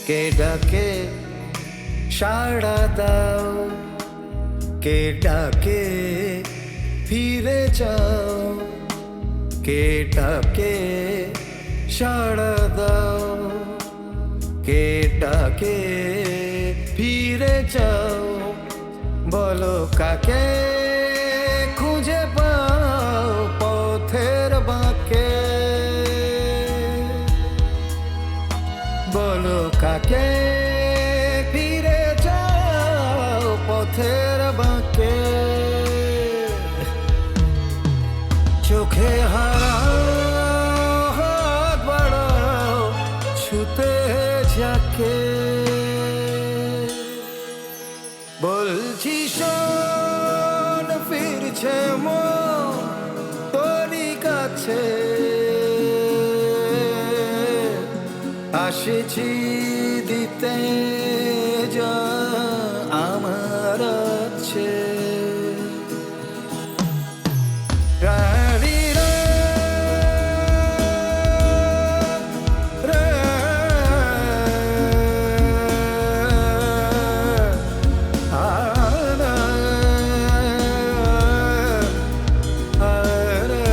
কে ডাকে সাড়া দাও, কে ডাকে ফিরে যাও, কে ডাকে সাড়া দাও, কে ডাকে ফিরে যাও, বলো কাকে খুঁজে পাও পথের বাঁকে, বলো কাকে ফিরে যাও পথের বাঁকে, চোখে হারাও হাত বাড়াও ছুতে যাকে, বলছি শোন ফিরছে মন তোরই কাছে, আসছি দিতে যা আমার আছে, রারি রে, রে, আনা, আরে,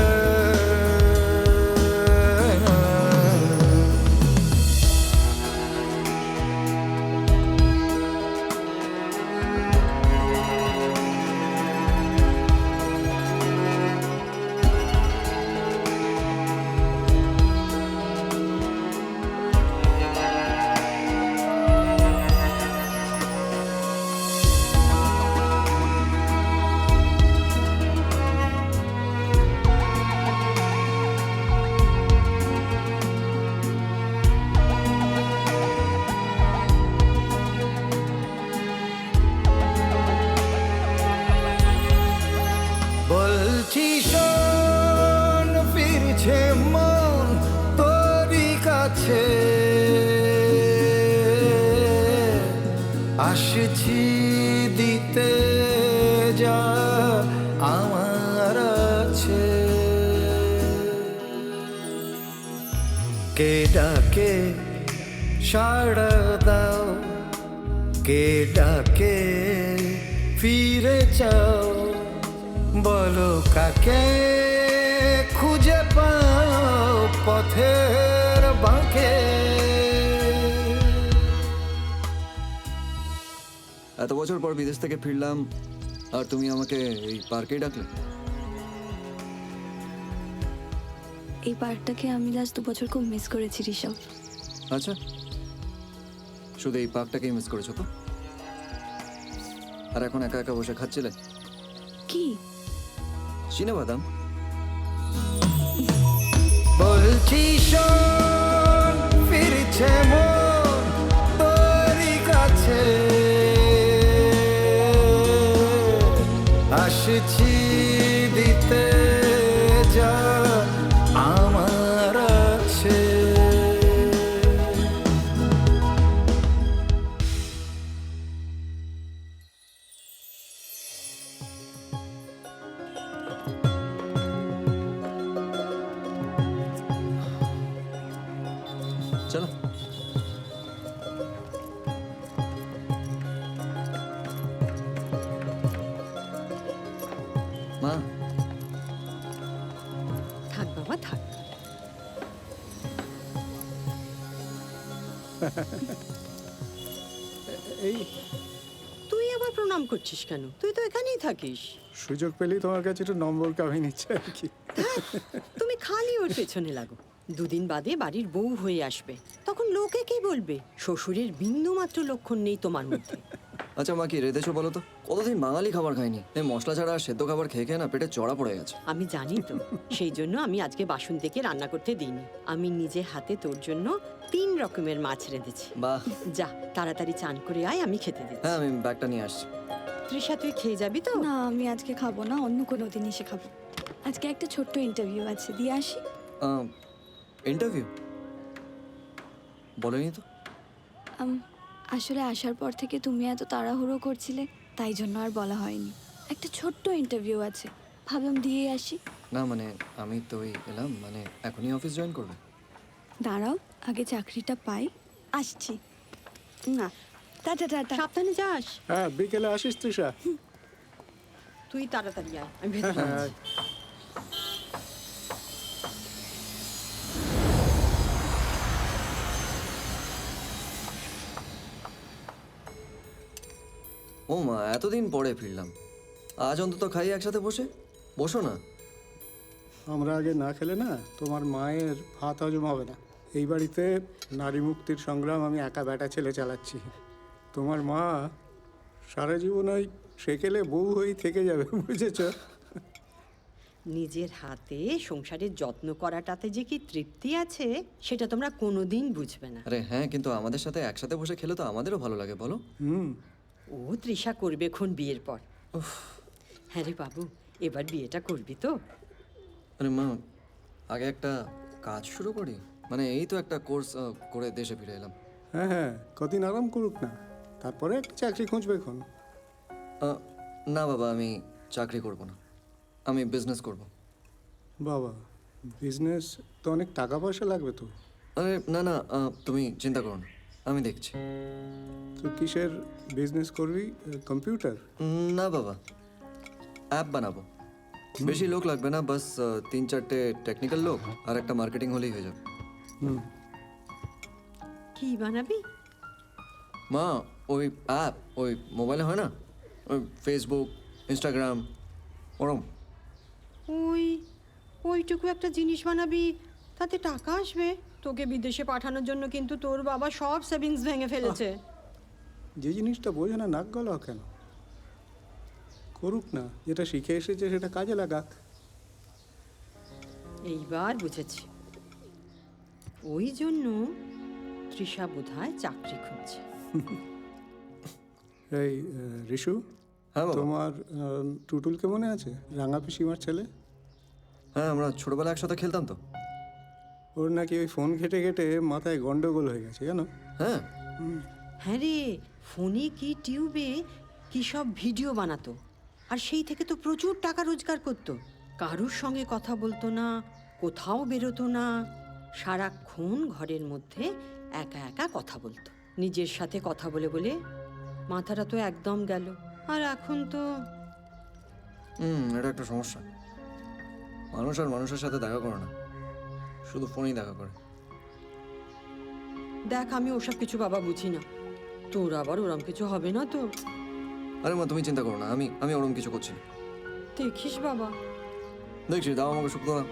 বলছি শোন ফিরছে মন তোরই কাছে, আসছি দিতে যা আমার আছে, কে ডাকে সাড়া দাও, কে ডাকে ফিরে যাও, বলো কাকে খুঁজে পাও পথের বাঁকে, এত বছর পর বিদেশ থেকে ফিরলাম আর তুমি আমাকে এই পার্কেই ডাকলে। এই পার্কটাকে আমি লাস্ট 2 বছর খুব মিস করেছি ঋষভ। আচ্ছা, শুধু এই পার্কটাকেই মিস করেছো তো? আর এখন একা একা বসে খাচ্ছিলে কি? চিনে বাদাম। বলছি শোন ফিরছে মন তোরই কাছে, আসছি দিতে যা আমার আছে, চলো। মা, থাক বাবা থাক। এই তুই আবার প্রণাম করছিস কেন? তুই তো এখানেই থাকিস। সুযোগ পেলেই তোমার কাছে একটু নম্বর কামি নিচ্ছে আর কি। তুমি খালি ওর পেছনে লাগো। 2 দিন বাদে বাড়ির বউ হয়ে আসবে, তখন লোকে কি বলবে? শ্বশুরের বিন্দু মাত্র লক্ষণ নেই তোমার মধ্যে। আচ্ছা মা, কি রেঁধেছো বলো তো? কতদিন বাঙালি খাবার খাইনি, এই মশলা ছাড়া আর সেদ্ধ খাবার খেয়ে খেয়ে না পেটে চড়া পড়ে গেছে। আমি জানি তো, সেই জন্য আমি আজকে বাসন থেকে রান্না করতে দিইনি। আমি নিজে হাতে তোর জন্য 3 রকমের মাছ রেঁধেছি। বাহ। যা তাড়াতাড়ি চান করে আয়, আমি খেতে দিচ্ছি। হ্যাঁ, আমি ব্যাগটা নিয়ে আসছি। তৃষা, তুই খেয়ে যাবি তো? না, আমি আজকে খাবো না, অন্য কোনো দিন এসে খাবো। আজকে একটা ছোট্ট ইন্টারভিউ আছে, দিয়ে আসি। ইন্টারভিউ বলেনি তো। আসলে আসার পর থেকে তুমি এত তাড়াহুড়ো করছিলে, তাই জন্য আর বলা হয়নি। একটা ছোট্ট ইন্টারভিউ আছে, ভাবলাম দিয়ে আসি। না মানে আমি তো ওই এলাম, মানে এখনই অফিস জয়েন করবে। দাঁড়াও, আগে চাকরিটা পাই, আসছি। না, টাটা টাটা। সাবধানে যাস। হ্যাঁ, বিকেলে আসিস তৃষা। তুই তাড়াতাড়ি আয়, আমি ভেতরে হ্যাঁ, যাচ্ছি। ও মা, এতদিন পরে ফিরলাম, আজ অন্তত খাই একসাথে বসে। বসো না। আমরা আগে না খেলে না তোমার মায়ের ভাত হজম হবে না। এই বাড়িতে নারী মুক্তির সংগ্রাম আমি একা বেটা ছেলে চালাচ্ছি। তোমার মা সারা জীবন ওই সেকেলে বউ হয়েই থেকে যাবে, বুঝেছ? নিজের হাতে সংসারের যত্ন করাটাতে যে কি তৃপ্তি আছে সেটা তোমরা কোনোদিন বুঝবে না। আরে হ্যাঁ, কিন্তু আমাদের সাথে একসাথে বসে খেলে তো আমাদেরও ভালো লাগে, বলো। হুম। ও তৃষা করবে খন বিয়ের পর। হ্যাঁ রে বাবু, এবার বিয়েটা করবি তো? আরে মা, আগে একটা কাজ শুরু করি, মানে এই তো একটা কোর্স করে দেশে ফিরে এলাম। হ্যাঁ হ্যাঁ, কদিন আরাম করুক না, তারপরে একটা চাকরি খুঁজবে এখন। না বাবা, আমি চাকরি করব না, আমি বিজনেস করব। বাবা, বিজনেস তো অনেক টাকা পয়সা লাগবে তো। আরে না না, তুমি চিন্তা করো না, আমি দেখছি। তো কিসের বিজনেস করবি? কম্পিউটার? না বাবা, অ্যাপ বানাবো। বেশি লোক লাগবে না, বাস 3-4টে টেকনিক্যাল লোক আর একটা মার্কেটিং হলেই হয়ে যাবে। হুম। কি বানাবি? মা, ওই অ্যাপ ওই মোবাইলে হয় না, ওই ফেসবুক, ইনস্টাগ্রাম, ওরম। ওইটুকু একটা জিনিস বানাবি, তাতে টাকা আসবে? তোকে বিদেশে পাঠানোর জন্য কিন্তু তোর বাবা সব সেভিংস ভেঙে ফেলেছে। যে জিনিসটা বোঝে না নাক গলাও কেন? করুক না, যেটা শিখে এসেছে সেটা কাজে লাগাক। এইবার বুঝেছি, ওই জন্য তৃষা বোধহয় চাকরি খুঁজছে। এই রিশু, হ্যাঁ বাবা। তোমার টুটুলকে মনে আছে? রাঙা পিসিমার ছেলে। হ্যাঁ, আমরা ছোটবেলায় একসাথে খেলতাম তো। ওর নাকি ওই ফোন ঘেটে ঘেটে মাথায় গন্ডগোল হয়ে গেছে, জানো? হ্যাঁ, হ্যাঁ রে, ফোনে কি টিউবে কি সব ভিডিও বানাতো, আর সেই থেকে তো প্রচুর টাকা রোজগার করতো। কারুর সঙ্গে কথা বলতো না, কোথাও বেরোতো না, সারাক্ষণ ঘরের মধ্যে একা একা কথা বলতো। নিজের সাথে কথা বলে বলে মাথাটা তো একদম গেল। আর এখন তো এটা একটা সমস্যা। মানুষ আর মানুষের সাথে দেখা করে না, শুধু ফোনেই দেখা করে। দেখ, আমি ওসব কিছু বাবা বুঝি না। তোর আবার ওরম কিছু হবে না তো? আরে মা, তুমি চিন্তা করো না, আমি ওরকম কিছু করছি না। দেখিস বাবা। দেখছি, দাও আমাকে শুক্তো না।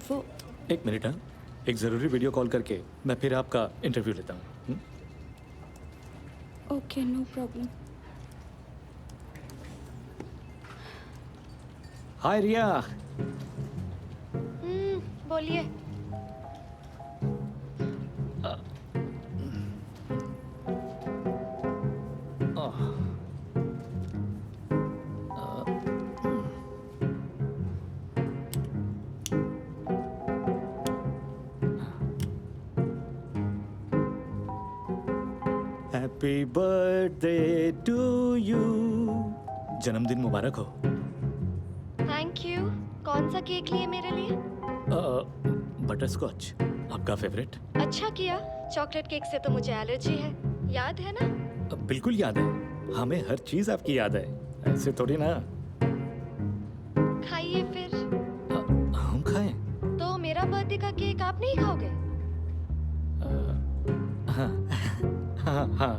वो एक मिनट, हाँ, एक ज़रूरी वीडियो कॉल करके मैं फिर आपका इंटरव्यू लेता हूँ। Okay, no problem. Hi Riya. बोलिए। Happy birthday to you. जन्मदिन मुबारक हो। Thank you. कौन सा केक लिए मेरे लिए? बटर स्कॉच, आपका फेवरेट। अच्छा किया, चॉकलेट केक से तो मुझे एलर्जी है, याद है ना? बिल्कुल याद है, हमें हर चीज़ आपकी याद है, ऐसे थोड़ी ना। खाइए फिर। हम खाएं? तो मेरा बर्थडे का केक आप नहीं खाओगे? हाँ हाँ हाँ।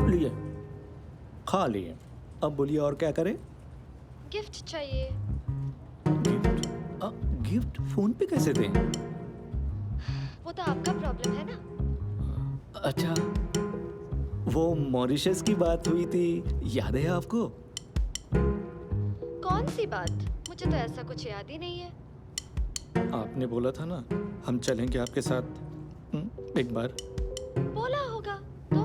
लिए, खा लिए। अब बोलिए और क्या करें? गिफ्ट चाहिए। गिफ्ट? गिफ्ट फोन पे कैसे दें? तो आपका प्रॉब्लम है ना। अच्छा, वो मॉरिशस की बात हुई थी, याद है आपको? कौन सी बात? मुझे तो ऐसा कुछ याद ही नहीं है। आपने बोला था ना हम चलेंगे आपके साथ एक बार। बोला होगा तो।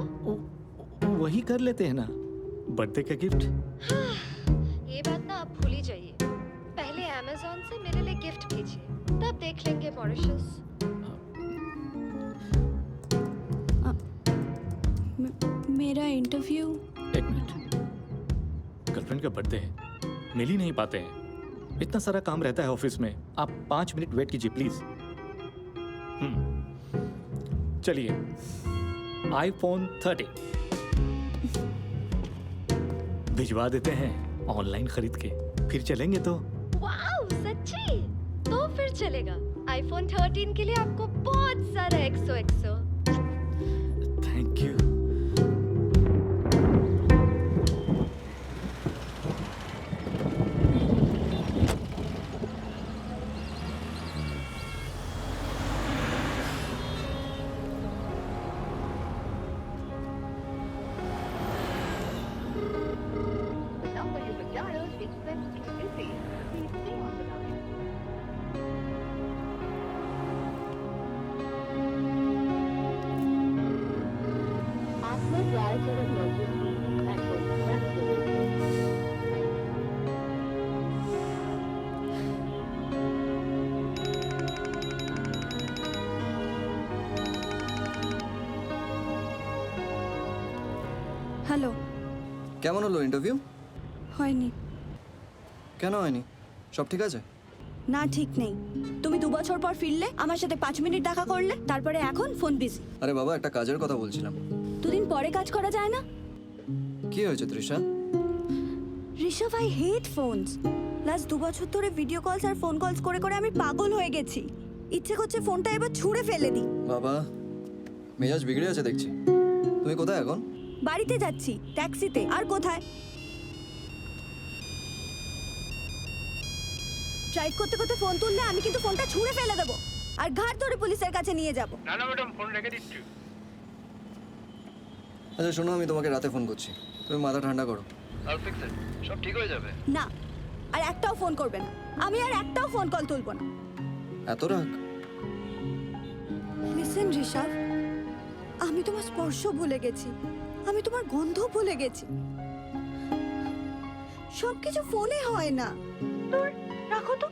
वही कर लेते हैं ना, बर्थडे का गिफ्ट। ये बात ना आप भूल ही जाइए। पहले अमेज़न से मेरे लिए गिफ्ट भेजिए, तब देख लेंगे मॉरिशस। मेरा इंटरव्यू। एक मिनट, गर्लफ्रेंड का बर्थडे है, मिल ही नहीं पाते हैं। इतना सारा काम रहता है ऑफिस में। आप 5 मिनट वेट कीजिए प्लीज। चलिए, iPhone 13 भिजवा देते हैं ऑनलाइन खरीद के, फिर चलेंगे तो। वाओ, सच्ची? तो फिर चलेगा। iPhone 13 के लिए आपको बहुत सारा XOXO। Thank you. হ্যালো। কেমন হলো ইন্টারভিউ? হয়নি। কেন হয়নি? সব ঠিক আছে? না, ঠিক নেই। তুমি 2 বছর পর ফিরলে, আমার সাথে 5 মিনিট দেখা করলে, তারপরে এখন ফোন বিজি। আরে বাবা, একটা কাজের কথা বলছিলাম। 2 দিন পরে কাজ করা যায় না? কি হয়েছে Trisha? Rishabh, I hate phones. Last 2 বছর ধরে ভিডিও কলস আর ফোন কলস করে করে আমি পাগল হয়ে গেছি। ইচ্ছে করছে ফোনটা এবার ছুঁড়ে ফেলে দিই। বাবা, মেজাজ বিগড়ে আছে দেখছি। তুমি কোথায় এখন? বাড়িতে যাচ্ছি, ট্যাক্সিতে। আর কোথায়? ড্রাইভ করতে করতে ফোন তুললে আমি কিন্তু ফোনটা ছুঁড়ে ফেলে দেবো আর ঘাট ধরে পুলিশের কাছে নিয়ে যাব। না না ম্যাডাম, ফোন রেখে দিচ্ছি। আচ্ছা শোনো, আমি তোমাকে রাতে ফোন করছি, তুমি মাথা ঠান্ডা করো। সব ঠিক হয়ে যাবে। না, আর একটাও ফোন করবে না। আমি আর একটাও ফোন কল তুলবো না। এত রাগ? লিসেন ঋষভ, আমি তোমার স্পর্শ ভুলে গেছি, আমি তোমার গন্ধ ভুলে গেছি। সবকিছু ফোনে হয় না। দূর, রাখো তো।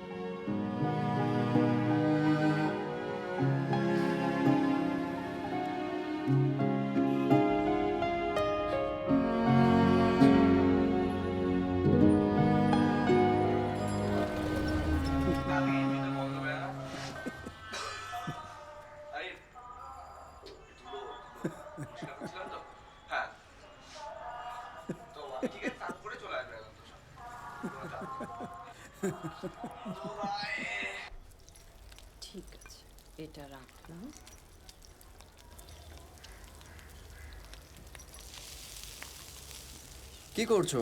ঠিক আছে, এটা রাখলাম। কি করছো?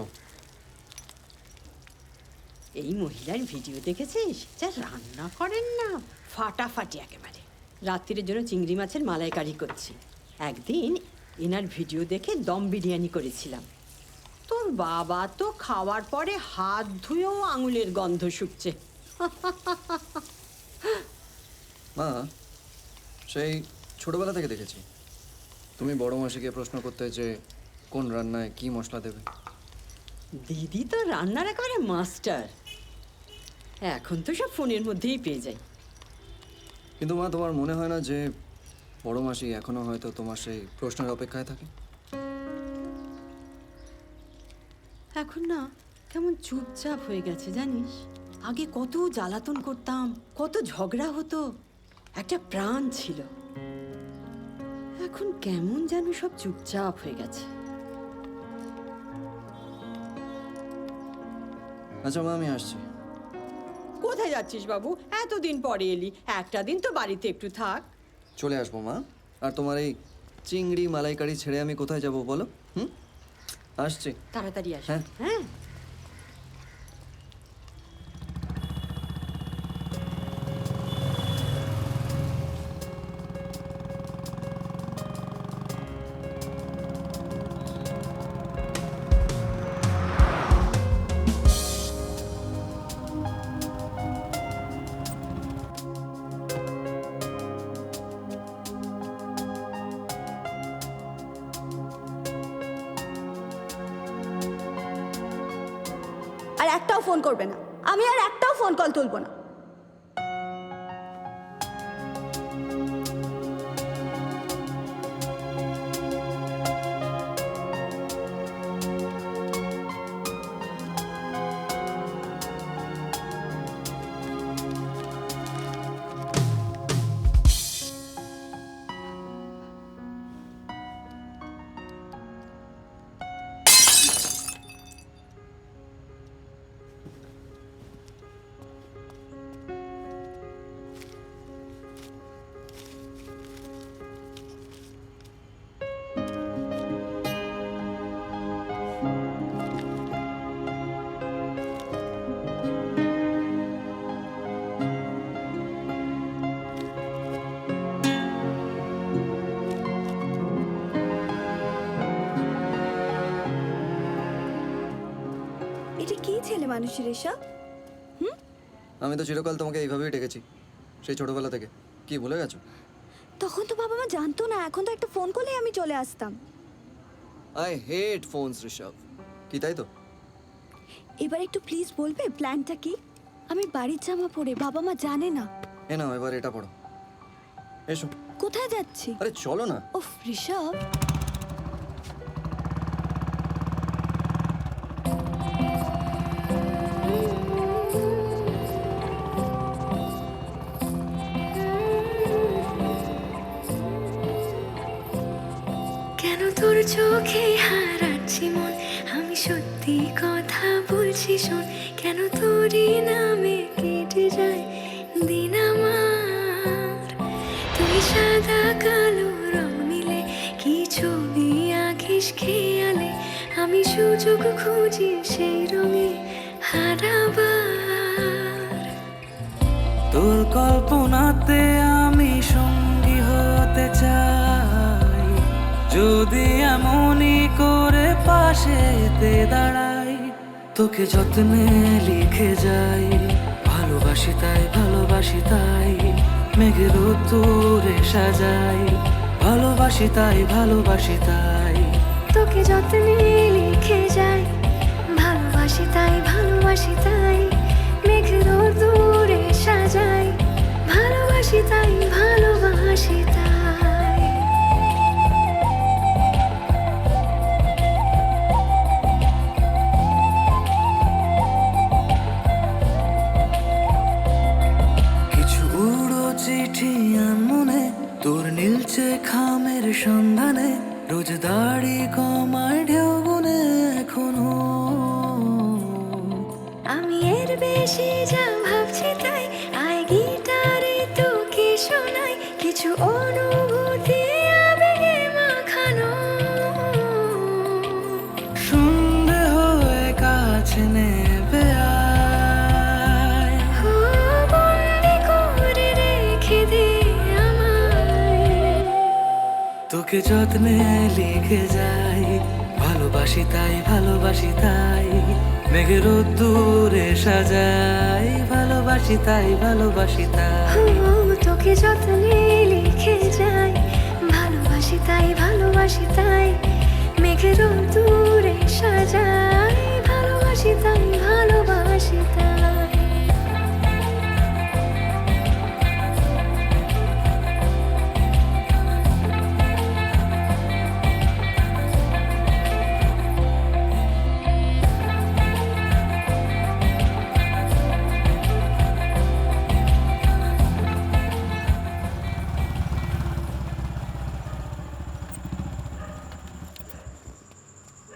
এই মহিলার ভিডিও দেখেছিস? যা রান্না করেন না, ফাটাফাটি একেবারে। রাত্রির জন্য চিংড়ি মাছের মালাইকারি করছি। একদিন এনার ভিডিও দেখে দম বিরিয়ানি করেছিলাম। তোর বাবা তো খাওয়ার পরে হাত ধুয়েও আঙুলের গন্ধ শুকছে। মা, সেই ছোটবেলা থেকে দেখেছি তুমি বড় মাসিকে প্রশ্ন করতে যে কোন রান্নায় কি মশলা দেবে। দিদি তো রান্নার একেবারে মাস্টার। এখন তো সব ফোনের মধ্যেই পেয়ে যাই। কিন্তু মা, তোমার মনে হয় না যে বড় মাসি এখনো হয়তো তোমার সেই প্রশ্নের অপেক্ষায় থাকে? এখন না কেমন চুপচাপ হয়ে গেছে জানিস। আগে কত জ্বালাতন করতাম, কত ঝগড়া হতো, একটা প্রাণ ছিল। এখন কেমন যেন সব চুপচাপ হয়ে গেছে। আচ্ছা মা, আমি আসছি। কোথায় যাচ্ছিস বাবু? এতদিন পরে এলি, একটা দিন তো বাড়িতে একটু থাক। চলে আসবো মা। আর তোমার এই চিংড়ি মালাইকারি ছেড়ে আমি কোথায় যাব বলো? আসছি। তাড়াতাড়ি আস। হ্যাঁ। হ্যাঁ। আর একটাও ফোন করবে না। আমি আর একটাও ফোন কল তুলবো না। এটা কি ছেলে মানুষের এসব? আমি তো চিরকাল তোমাকে এইভাবেই ডেকেছি, সেই ছোটবেলা থেকে। কি ভুলে গেছো? তখন তো বাবা মা জানতো না, এখন তো একটা ফোন করলেই আমি চলে আসতাম। I hate phones Rishabh. কি তাই তো? এবার একটু প্লিজ বলবে প্ল্যানটা কি? আমি বাড়ির জামা পরে, বাবা মা জানে না। এ নাও এবার এটা পড়ো। এসো। কোথায় যাচ্ছি? আরে চলো না। ওফ ঋষভ। কেন তোর চোখে হারাচ্ছি মন, আমি সত্যি কথা বলছি শোন। কেন তোরই নামে কেটে যায় দিন আমার। তুই সাদা কালো রং মিলে কি ছবি আঁকিস খেয়ালে, আমি সুযোগ খুঁজি সেই রঙে হারাবার। তোর কল্পনাতে আমি সঙ্গী হতে চাই, যদি এমনই করে পাশেতে দাঁড়াই। তোকে যত্নে লিখে যাই, ভালোবাসি তাই ভালোবাসি তাই, মেঘের উত্তরে সাজাই, ভালোবাসি তাই ভালোবাসি তাই। তোকে যত্নে লিখে যাই, ভালোবাসি তাই ভালোবাসি তাই, মেঘের দূরে সাজাই, ভালোবাসি তাই ভালোবাসি তাই। কিছু উড়ো চিঠি মনে তোর নীলচে খামের সন্ধানে, রোজ দাড়ি কমায় ঢেউ গুনে এখনো। আমি এর বেশি যা ভাবছি তাই, আয় গিটারে তোকে শোনাই, কিছু অনুভূতি আবেগে মাখানো। সন্ধে হয়ে কাছে নেবে আয়, ও বন্দি করে রেখে দে আমায়। তোকে যত্নে লিখে যাই, ভালোবাসি তাই ভালোবাসি তাই, মেঘের দূরে সাজাই, ভালোবাসি তাই ভালোবাসি তাই। ও তোকে যত্নে লিখে যাই, ভালোবাসি তাই ভালোবাসি তাই, মেঘের দূরে সাজাই, ভালোবাসি তাই ভালোবাসি তাই।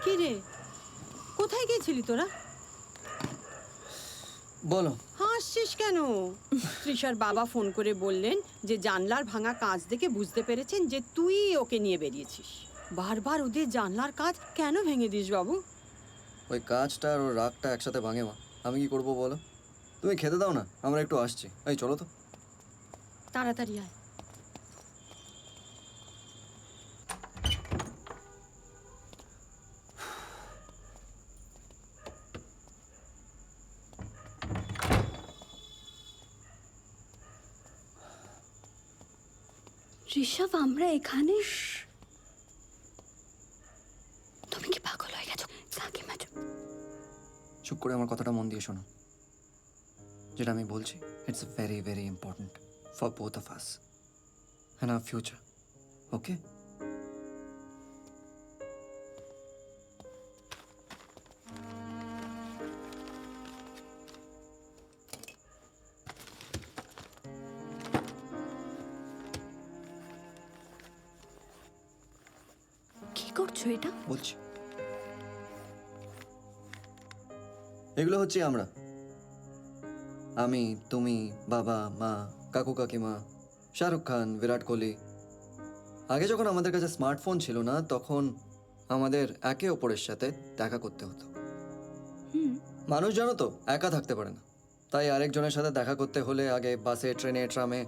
কি রে, কোথায় গেছিলি তোরা? বলো। হাসছিস কেন? তৃষার বাবা ফোন করে বললেন যে জানলার ভাঙা কাঁচ দেখে বুঝতে পেরেছেন যে তুই ওকে নিয়ে বেরিয়েছিস। বারবার ওদের জানলার কাঁচ কেন ভেঙে দিস বাবু? ওই কাজটা আর ওর রাগটা একসাথে ভাঙে মা। আমি কি করবো বলো? তুমি খেতে দাও না, আমরা একটু আসছি। এই চলো তো। তাড়াতাড়ি আয়। ঋষভ আমরা এখানে? তুমি কি পাগল হয়ে গেছো? তাকে মাঝে চুপ করে আমার কথাটা মন দিয়ে শোনো। যেটা আমি বলছি, it's very very important for both of us and our future. Okay? কি করছো এটা? বলছি, এগুলো হচ্ছে আমরা, আমি, তুমি, বাবা, মা, কাকু কাকিমা, শাহরুখ খান, বিরাট কোহলি। আগে যখন আমাদের কাছে স্মার্টফোন ছিল না, তখন আমাদের একে অপরের সাথে দেখা করতে হতো। মানুষ জানো তো একা থাকতে পারে না, তাই আরেকজনের সাথে দেখা করতে হলে আগে বাসে, ট্রেনে, ট্রামে,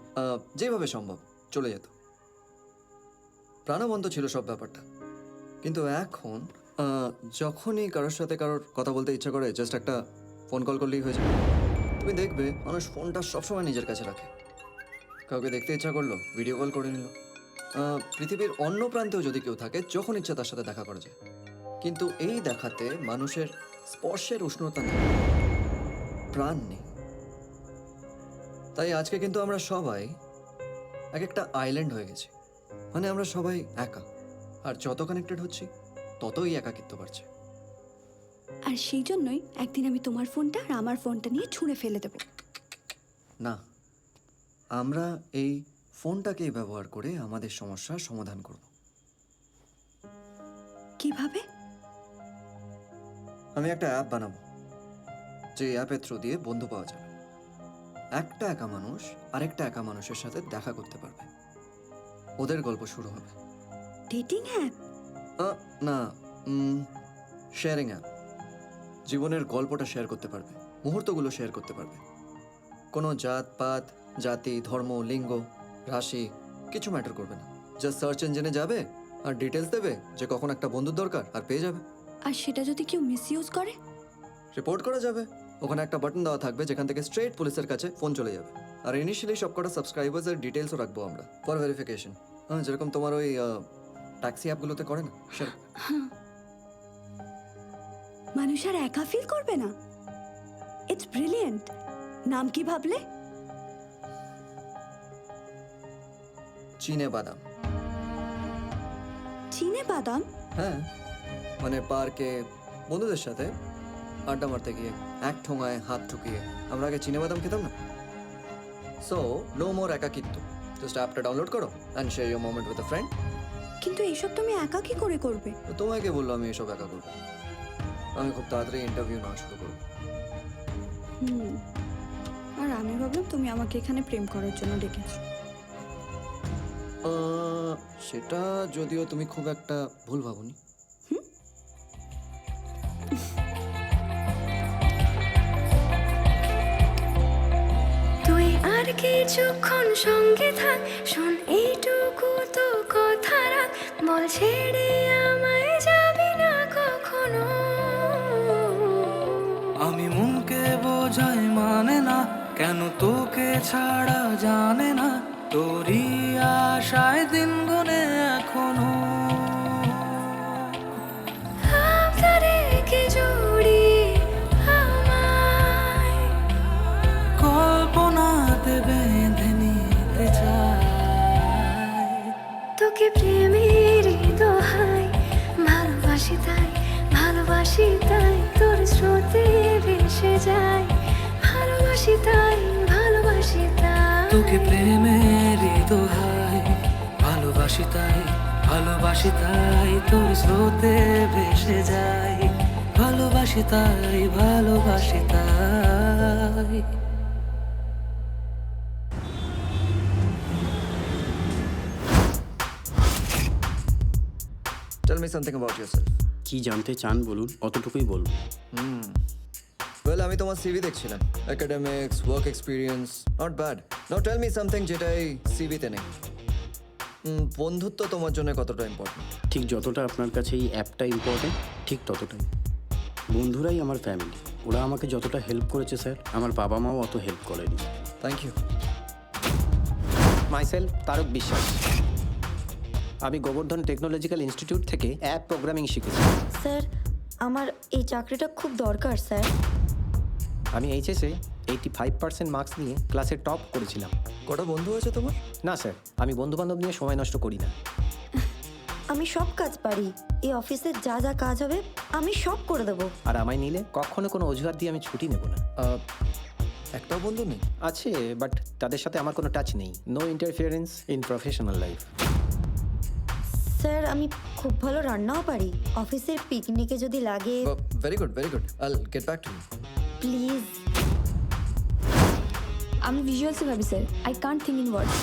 যেভাবে সম্ভব চলে যেত। প্রাণবন্ত ছিল সব ব্যাপারটা। কিন্তু এখন যখনই কারোর সাথে কারোর কথা বলতে ইচ্ছা করে, জাস্ট একটা ফোন কল করলেই হয়ে যায়। তুমি দেখবে মানুষ ফোনটা সবসময় নিজের কাছে রাখে। কাউকে দেখতে ইচ্ছা করলো, ভিডিও কল করে নিল। পৃথিবীর অন্য প্রান্তেও যদি কেউ থাকে, যখন ইচ্ছা তার সাথে দেখা করা যায়। কিন্তু এই দেখাতে মানুষের স্পর্শের উষ্ণতা নেই, প্রাণ নেই। তাই আজকে কিন্তু আমরা সবাই এক একটা আইল্যান্ড হয়ে গেছি। মানে আমরা সবাই একা, আর যত কানেক্টেড হচ্ছি ততই একাকিত্ব বাড়ছে। আর সেই জন্যই একদিন আমি তোমার ফোনটা আর আমার ফোনটা নিয়ে ছুঁড়ে ফেলে দেবো। না, আমরা এই ফোনটাকেই ব্যবহার করে আমাদের সমস্যার সমাধান করব। কিভাবে? আমি একটা অ্যাপ বানাবো, যে অ্যাপের থ্রু দিয়ে বন্ধু পাওয়া যাবে। একটা একা মানুষ আরেকটা একা মানুষের সাথে দেখা করতে পারবে, ওদের গল্প শুরু হবে। Dating app? না, শেয়ারিং অ্যাপ। জীবনের গল্পটা শেয়ার করতে পারবে, মুহূর্তগুলো শেয়ার করতে পারবে। কোনো জাত পাত, জাতি, ধর্ম, লিঙ্গ, রাশি কিছু ম্যাটার করবে না। জাস্ট সার্চ ইঞ্জিনে যাবে আর ডিটেলস দেবে যে কখন একটা বন্ধুর দরকার, আর পেয়ে যাবে। আর সেটা যদি কেউ মিসইউজ করে? রিপোর্ট করা যাবে। ওখানে একটা বাটন দেওয়া থাকবে যেখান থেকে স্ট্রেট পুলিশের কাছে ফোন চলে যাবে। আর ইনিশিয়ালি সবকটা সাবস্ক্রাইবার্সের ডিটেলসও রাখবো আমরা ফর ভেরিফিকেশন। যেরকম তোমার ওই ট্যাক্সি অ্যাপগুলোতে করে না, সেরকম। মানুষ আর একা ফিল করবে না। It's brilliant. নাম কি ভাবলে? চীনে বাদাম। চীনে বাদাম? হ্যাঁ, মানে পার্কে বন্ধুদের সাথে আড্ডা মারতে গিয়ে এক ঠোঙায় হাত ঠুকিয়ে আমরা আগে চীনে বাদাম খেতাম না। সো নো মোর একাকিত্ব। জাস্ট অ্যাপটা ডাউনলোড করো and share your moment with a friend. কিন্তু এইসব তুমি একা কি করে করবে? তো তোমায় কে বললো আমি এসব একা করবো? আমি খুব তাড়াতাড়ি ইন্টারভিউ নেওয়া শুরু করবো। আর আমি ভাবলাম তুমি আমাকে এখানে প্রেম করার জন্য ডেকেছো। সেটা যদিও তুমি খুব একটা ভুল ভাবনি। তুই আর কিছুক্ষণ সঙ্গে থাক, শোন এইটুকু তো কথা রাখ, বল ছেড়ে আমায় যাবি না কখনো। আমি মনকে বোঝাই মানে না, কেন তোকে ছাড়া জানে না, তোরই আশায় দিন গুনে এখনো। আপনারে কে জড়িয়ে আমায় কল্পনাতে বেঁধে নিতে চাই। তোকে প্রেমের দোহাই, ভালোবাসি তাই, ভালোবাসি তাই তোর স্রোতে ভেসে যায়, ভালোবাসি তাই, ভালোবাসি তাই। তোকে প্রেমের দোহাই, ভালোবাসি তাই, ভালোবাসি তাই তোর স্রোতে ভেসে যাই, ভালোবাসি তাই, ভালোবাসি তাই। Tell me something about yourself. কি জানতে চান বলুন, অতটুকুই বলবো। ওয়েল, আমি তোমার সিভি দেখছিলাম। Academics, work experience, not bad. Now tell me something যেটাই সিভিতে নেই। বন্ধুত্ব তোমার জন্য কতটা ইম্পর্টেন্ট? ঠিক যতটা আপনার কাছে এই অ্যাপটা ইম্পর্টেন্ট, ঠিক ততটাই। বন্ধুরাই আমার ফ্যামিলি। ওরা আমাকে যতটা হেল্প করেছে স্যার, আমার বাবা মাও অত হেল্প করেনি। Thank you. মাইসেলফ তারক বিশ্বাস। আমি গোবর্ধন টেকনোলজিক্যাল ইনস্টিটিউট থেকে অ্যাপ প্রোগ্রামিং শিখেছি। স্যার, আমার এই চাকরিটা খুব দরকার স্যার। আমি এইচএসে 85% মার্কস নিয়ে ক্লাসে টপ করেছিলাম। কটা বন্ধু আছে তোমার? না স্যার, আমি বন্ধুবান্ধব নিয়ে সময় নষ্ট করি না। আমি সব কাজ পারি, এই অফিসের যা যা কাজ হবে আমি সব করে দেবো। আর আমায় নিলে কখনো কোনো অজুহাত দিয়ে আমি ছুটি নেব না। একটাও বন্ধু নেই? আছে, বাট তাদের সাথে আমার কোনো টাচ নেই। No interference in professional life. Sir আমি খুব ভালো রান্নাও পারি, অফিসের পিকনিকে যদি লাগে। Very good, very good. I'll get back to you. Please. আমি ভিজুয়ালসে ভাবি sir, I can't think in words.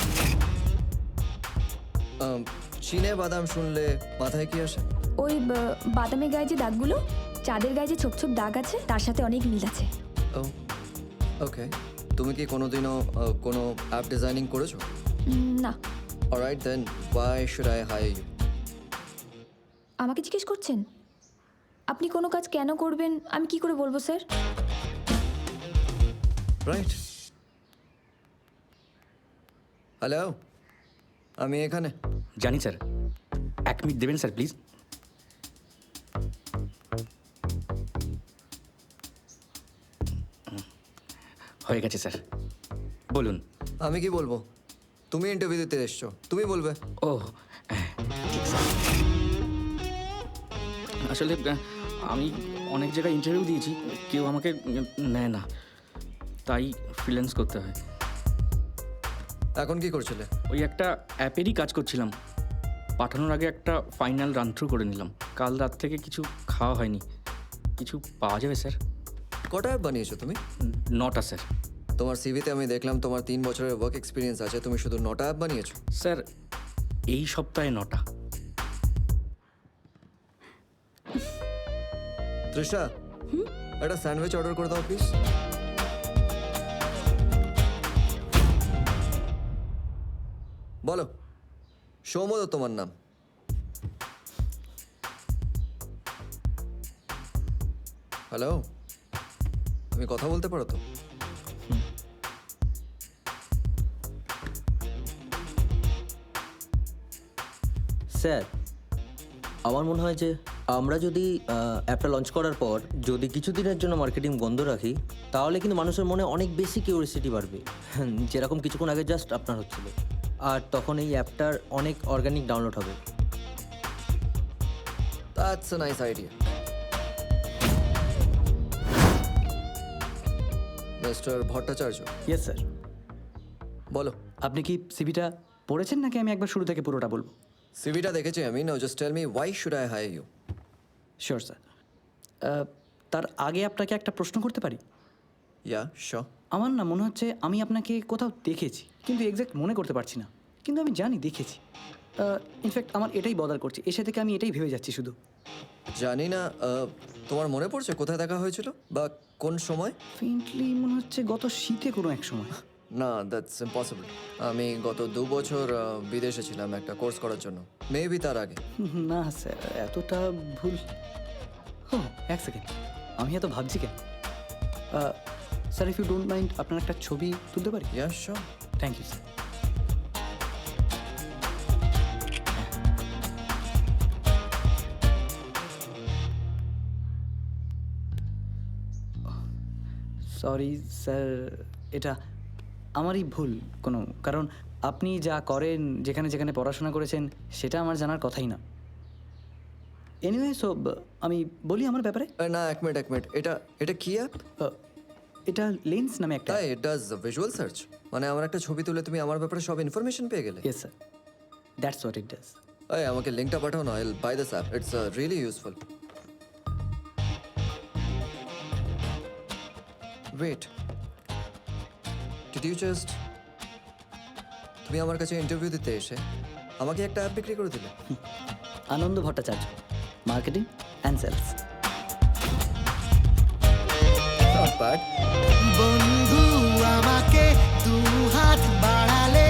চিনে বাদাম শুনলে মাথায় কি আসে? ওই বাদামের গায়ে যে দাগগুলো, চাঁদের গায়ে যে ছোপ ছোপ দাগ আছে, তার সাথে অনেক মিল আছে। ওকে, তুমি কি কোনোদিনও কোনো অ্যাপ ডিজাইনিং করেছো? না। Alright then, why should I hire you? আমাকে জিজ্ঞেস করছেন? আপনি কোনো কাজ কেন করবেন আমি কি করে বলবো স্যার? রাইট। হ্যালো, আমি এখানে। জানি স্যার, 1 মিনিট দেবেন স্যার প্লিজ। হয়ে গেছে স্যার, বলুন। আমি কি বলবো? তুমি ইন্টারভিউ দিতে এসছো, তুমি বলবে। ও ঠিক স্যার। আসলে আমি অনেক জায়গায় ইন্টারভিউ দিয়েছি, কেউ আমাকে নেয় না, তাই ফ্রিল্যান্স করতে হয়। এখন কি করছিলে? ওই একটা অ্যাপেরই কাজ করছিলাম, পাঠানোর আগে একটা ফাইনাল রান থ্রু করে নিলাম। কাল রাত থেকে কিছু খাওয়া হয়নি। কিছু পাওয়া যাবে স্যার? কটা অ্যাপ বানিয়েছো তুমি? 9টা স্যার। তোমার সিভিতে আমি দেখলাম তোমার 3 বছরের ওয়ার্ক এক্সপিরিয়েন্স আছে, তুমি শুধু 9টা অ্যাপ বানিয়েছো? স্যার এই সপ্তাহে 9টা। তৃষা, একটা স্যান্ডউইচ অর্ডার করে দাও প্লিজ। বলো, সৌমদ তোমার নাম? হ্যালো, তুমি কথা বলতে পারো তো? স্যার, আমার মনে হয় যে আমরা যদি অ্যাপটা লঞ্চ করার পর যদি কিছুদিনের জন্য মার্কেটিং বন্ধ রাখি, তাহলে কিন্তু মানুষের মনে অনেক বেশি কিউরিয়াসিটি বাড়বে, যেরকম কিছুক্ষণ আগে জাস্ট আপনার হচ্ছিল। আর তখন এই অ্যাপটার অনেক অর্গানিক ডাউনলোড হবে। That's a nice idea. Mister Bhattacharya. Yes sir. বলো। আপনি কি সিভিটা পড়েছেন নাকি আমি একবার শুরু থেকে পুরোটা বলবো? সিভিটা দেখেছি আমি। Now just tell me why should I hire you? Sure sir. তার আগে আপনাকে একটা প্রশ্ন করতে পারি? Yeah sure. আমার না মনে হচ্ছে আমি আপনাকে কোথাও দেখেছি, কিন্তু এক্স্যাক্ট মনে করতে পারছি না, কিন্তু আমি জানি দেখেছি। ইনফ্যাক্ট আমার এটাই বদার করছে, এসে থেকে আমি এটাই ভেবে যাচ্ছি শুধু। জানি না, তোমার মনে পড়ছে কোথায় দেখা হয়েছিল বা কোন সময়? ফেন্টলি মনে হচ্ছে গত শীতে কোনো এক সময়। না, দ্যাটস ইম্পসিবল। আমি গত 2 বছর বিদেশে ছিলাম একটা কোর্স করার জন্য, মেবি তার আগে। না স্যার, এতটা ভুল। ও 1 সেকেন্ড, আমি এত ভাবছি কেন? Sir if you don't mind, আপনার একটা ছবি তুলতে পারি? Yeah sure. Thank you sir. Sorry sir, এটা আমারই ভুল কোনো, কারণ আপনি যা করেন, যেখানে যেখানে পড়াশোনা করেছেন, সেটা আমার জানার কথাই না। এনিওয়ে, সো আমি বলি আমার ব্যাপারে। না, এক মিনিট। এটা কি অ্যাপ? এটা লেন্স নামে একটা। তাই, ইট ডাজ ভিজুয়াল সার্চ? মানে আমার একটা ছবি তুলে তুমি আমার ব্যাপারে সব ইনফরমেশন পেয়ে গেলে? Yes sir, that's what it does. এই আমাকে লিংকটা পাঠাও না, I will buy this app, it's really useful. Wait, did you just, তুমি আমার কাছে ইন্টারভিউ দিতে এসে আমাকে একটা অ্যাপ বিক্রি করে দিলে? Anand Bhattacharya, marketing and sales. Not bad. বন্ধু আমাকে 2 হাত বাড়ালে,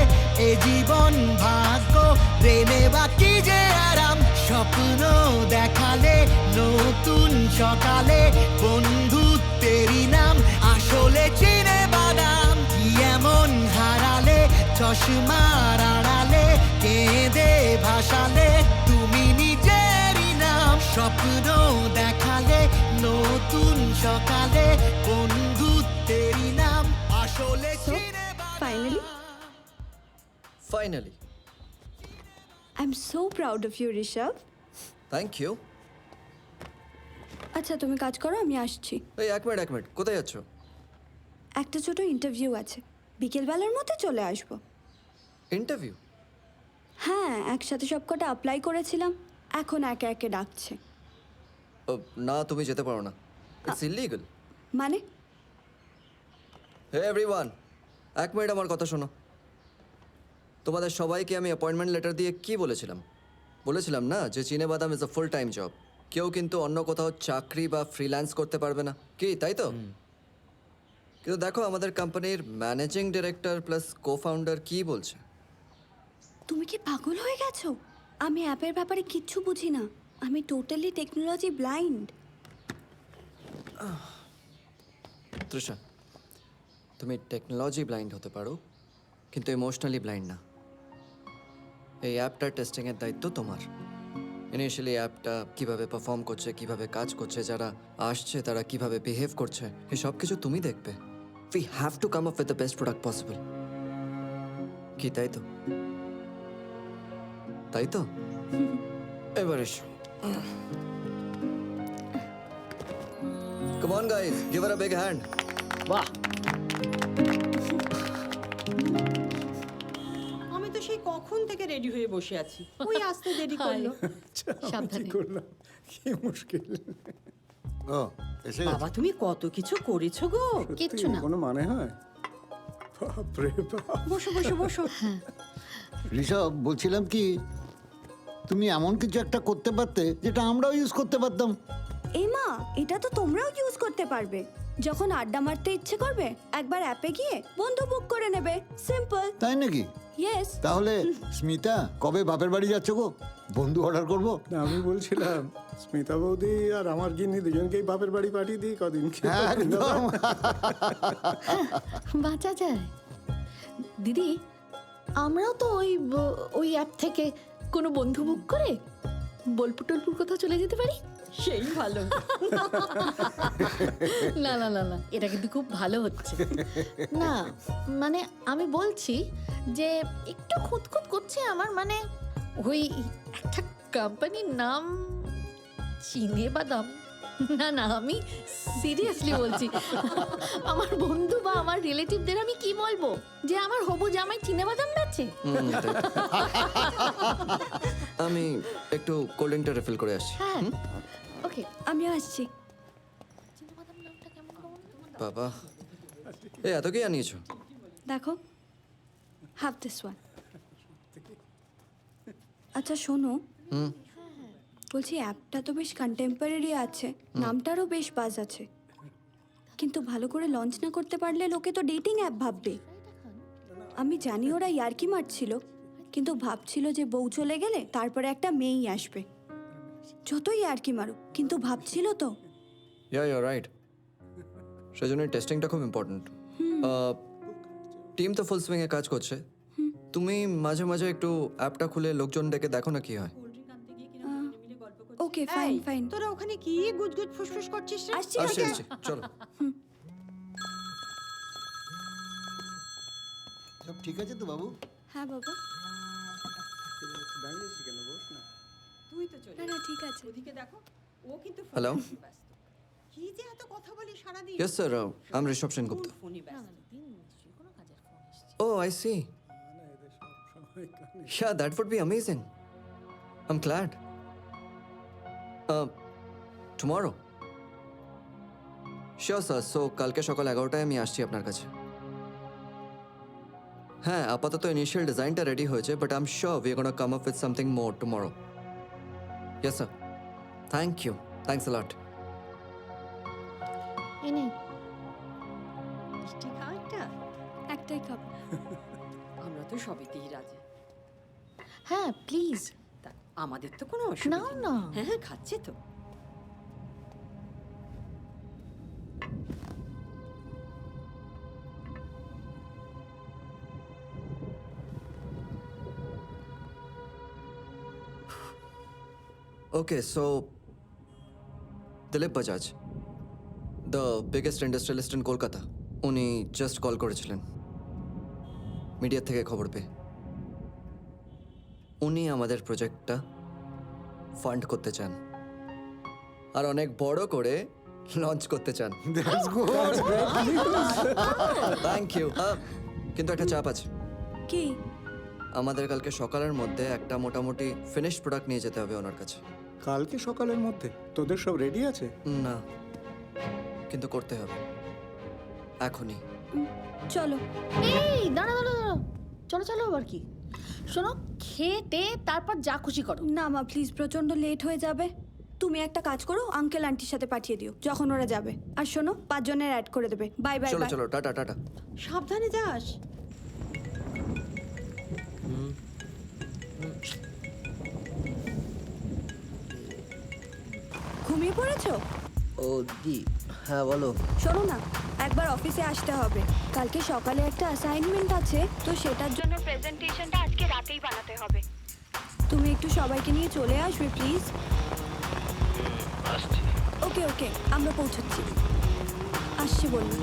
এ জীবন ভাগ্য প্রেমে বাকি যে আরাম, স্বপ্ন দেখালে নতুন সকালে, বন্ধুত্বেরই নাম আসলে চিনে বাদাম। কি এমন হারালে চশমার আড়ালে, কেঁদে ভাসালে তুমি নিজেরই নাম, স্বপ্ন দেখালে finally. I am so proud of you Rishabh. Thank you. আচ্ছা তুমি কাজ করো, আমি আসছি। এই এক মিনিট, কোথায় যাচ্ছ? একটা ছোট ইন্টারভিউ আছে, বিকেলবেলার মধ্যে চলে আসবো। ইন্টারভিউ? হ্যাঁ, একসাথে সবকটা অ্যাপ্লাই করেছিলাম, এখন একে একে ডাকছে। না, তুমি যেতে পারো না, ইটস ইলিগাল। মানে? হে এভরিওয়ান, এক মিনিট আমার কথা শোনো। তোমাদের সবাইকে আমি অ্যাপয়েন্টমেন্ট লেটার দিয়ে কি বলেছিলাম না যে চিনে বাদাম is a full time job. কেউ কিন্তু অন্য কোথাও চাকরি বা ফ্রিল্যান্স করতে পারবে না, কি তাই তো? কিন্তু দেখো আমাদের কোম্পানির ম্যানেজিং ডিরেক্টর প্লাস কো ফাউন্ডার কি বলছে। তুমি কি পাগল হয়ে গেছো? আমি অ্যাপের ব্যাপারে কিচ্ছু বুঝি না, আমি টোটালি টেকনোলজি ব্লাইন্ড। তৃষা, তুমি টেকনোলজি ব্লাইন্ড হতে পারো কিন্তু ইমোশনালি ব্লাইন্ড না। এই অ্যাপটার টেস্টিংয়ের দায়িত্ব তোমার। ইনিশিয়ালি অ্যাপটা কিভাবে পারফর্ম করছে, কিভাবে কাজ করছে, যারা আসছে তারা কিভাবে বিহেভ করছে, এই সব কিছু তুমি দেখবে। We have to come up with the best product possible. কি তাই তো? তাই তো? এবার এসো। Come on guys, give her a big hand. বাহ, আমি তো সেই কখন থেকে রেডি হয়ে বসে আছি, ওই আসতে দেরি করলো। কি করলাম, কি মুশকিল। ও এসে বাবা তুমি কত কিছু করেছো গো। কিচ্ছু না, কোনো মানে হয়? বাপরে বাপ। বসো বসো বসো। ঋষভ, বলছিলাম কি, তুমি এমন কিছু একটা করতে পারতে যেটা আমরাও ইউজ করতে পারতাম। এমা, এটা তো তোমরাও ইউজ করতে পারবে। যখন আড্ডা মারতে ইচ্ছে করবে, একবার অ্যাপে গিয়ে বন্ধু বুক করে নেবে, সিম্পল। তাই নাকি? ইয়েস। তাহলে স্মিতা, কবে বাপের বাড়ি যাচ্ছ গো? বন্ধু অর্ডার করবো। না, আমি বলছিলাম স্মিতা বৌদি আর আমার গিন্নি দুজনকেই বাপের বাড়ি পাঠিয়ে দিই কদিন। একদম। বাঁচা যায় দিদি, আমরাও তো ওই অ্যাপ থেকে কোনো বন্ধু বুক করে বোলপুর টোলপুর কোথাও চলে যেতে পারি। সেই ভালো। না না না না, এটা কিন্তু খুব ভালো হচ্ছে। না মানে আমি বলছি যে একটু খুঁতখুত করছে আমার, মানে ওই একটা কোম্পানির নাম চিনে বাদাম। না না, আমি সিরিয়াসলি বলছি। আমার বন্ধু বা আমার রিলেটিভদের আমি কি বলবো যে আমার হবু জামাই চিনে বাদাম বেচে? আমি একটু কোল্ড ড্রিঙ্কটা রিফিল করে আসছি। হ্যাঁ ওকে, আমিও আসছি। চিনে বাদাম নামটা কেমন খবর? বাবা, এত কি আনিয়েছো? দেখো, হ্যাভ দিস ওয়ান। আচ্ছা শোনো, বলছি অ্যাপটা তো বেশ কন্টেম্পোরারি আছে, নামটারও বেশ বাজ আছে, কিন্তু ভালো করে লঞ্চ না করতে পারলে লোকে তো ডেটিং অ্যাপ ভাববে। আমি জানি ওরা ইয়ার্কি মারছিল, কিন্তু ভাবছিল যে বউ চলে গেলে তারপরে একটা মেয়েই আসবে। যতই ইয়ার্কি মারুক, কিন্তু ভাবছিল তো। Your right. সেজন্য টেস্টিংটা খুব ইম্পর্টেন্ট। টিম তো ফুল সুইংয়ে কাজ করছে, তুমি মাঝে মাঝে একটু অ্যাপটা খুলে লোকজন ডেকে দেখো না কি হয়। Okay fine fine. তোরা ওখানে কি গুজগুজ ফুসফুস করছিস রে? আসছি আসছি আসছি। আসছি, চলো। সব ঠিক আছে তো বাবু? হ্যাঁ বাবা। দাঁড়িয়েছি কেন, বস না। তুই তো চলে না না ঠিক আছে। ওদিকে দেখো, ও কিন্তু Hello? ফোনে ব্যস্ত। কি যে এত কথা বলি সারাদিন। Yes sir, I'm Rishabh Sengupta. ফোনে ব্যস্ত। Oh, I see. না, এদের সব সময় কানে। Yeah, that would be amazing. I'm glad. Tomorrow? Sure sir, so কালকে সকাল 11টায় আমি আসছি আপনার কাছে। হ্যাঁ, আপাতত ইনিশিয়াল ডিজাইনটা রেডি হয়েছে, but I am sure we are gonna come up with something more tomorrow. Yes sir, thank you, thanks a lot. এনে মিষ্টি খা একটা। একটাই কাপ। আমরা তো সবেতেই রাজি। হ্যাঁ প্লিজ। তা আমাদের তো কোনো অসুবিধা নাও নেই। না। হ্যাঁ হ্যাঁ, খাচ্ছে তো। Okay, so Dilip Bajaj, the biggest industrialist in Kolkata, উনি জাস্ট কল করেছিলেন মিডিয়া থেকে খবর পেয়ে। উনি আমাদের প্রজেক্টটা ফান্ড করতে চান আর অনেক বড় করে লঞ্চ করতে চান। Thank you. কিন্তু একটা চাপ আছে, কি? আমাদের কালকে সকালের মধ্যে একটা মোটামুটি ফিনিশ প্রোডাক্ট নিয়ে যেতে হবে ওনার কাছে। কালকে সকালের মধ্যে তোদের সব রেডি আছে? না, কিন্তু করতে হবে এখনই। চলো। এই দাঁড়া দাঁড়া দাঁড়া, চলো চলো আবার কি? শোনো, খেতে তারপর যা খুশি করো। না মা প্লিজ, প্রচন্ড লেট হয়ে যাবে। তুমি একটা কাজ করো, আঙ্কেল আন্টির সাথে পাঠিয়ে দিও যখন ওরা যাবে। আর শোনো, 5 জনের অ্যাড করে দেবে। বাই বাই চলো বাই। চলো, টাটা টাটা। সাবধানে যাস। ঘুমিয়ে পড়েছো? ও দি, হ্যাঁ বলো। শোনো না, একবার অফিসে আসতে হবে। কালকে সকালে একটা অ্যাসাইনমেন্ট আছে, তো সেটার জন্য প্রেজেন্টেশনটা আজকে রাতেই বানাতে হবে। তুমি একটু সবাইকে নিয়ে চলে আসবে প্লিজ। ওকে ওকে, আমরা পৌঁছচ্ছি। আসছি বলুন।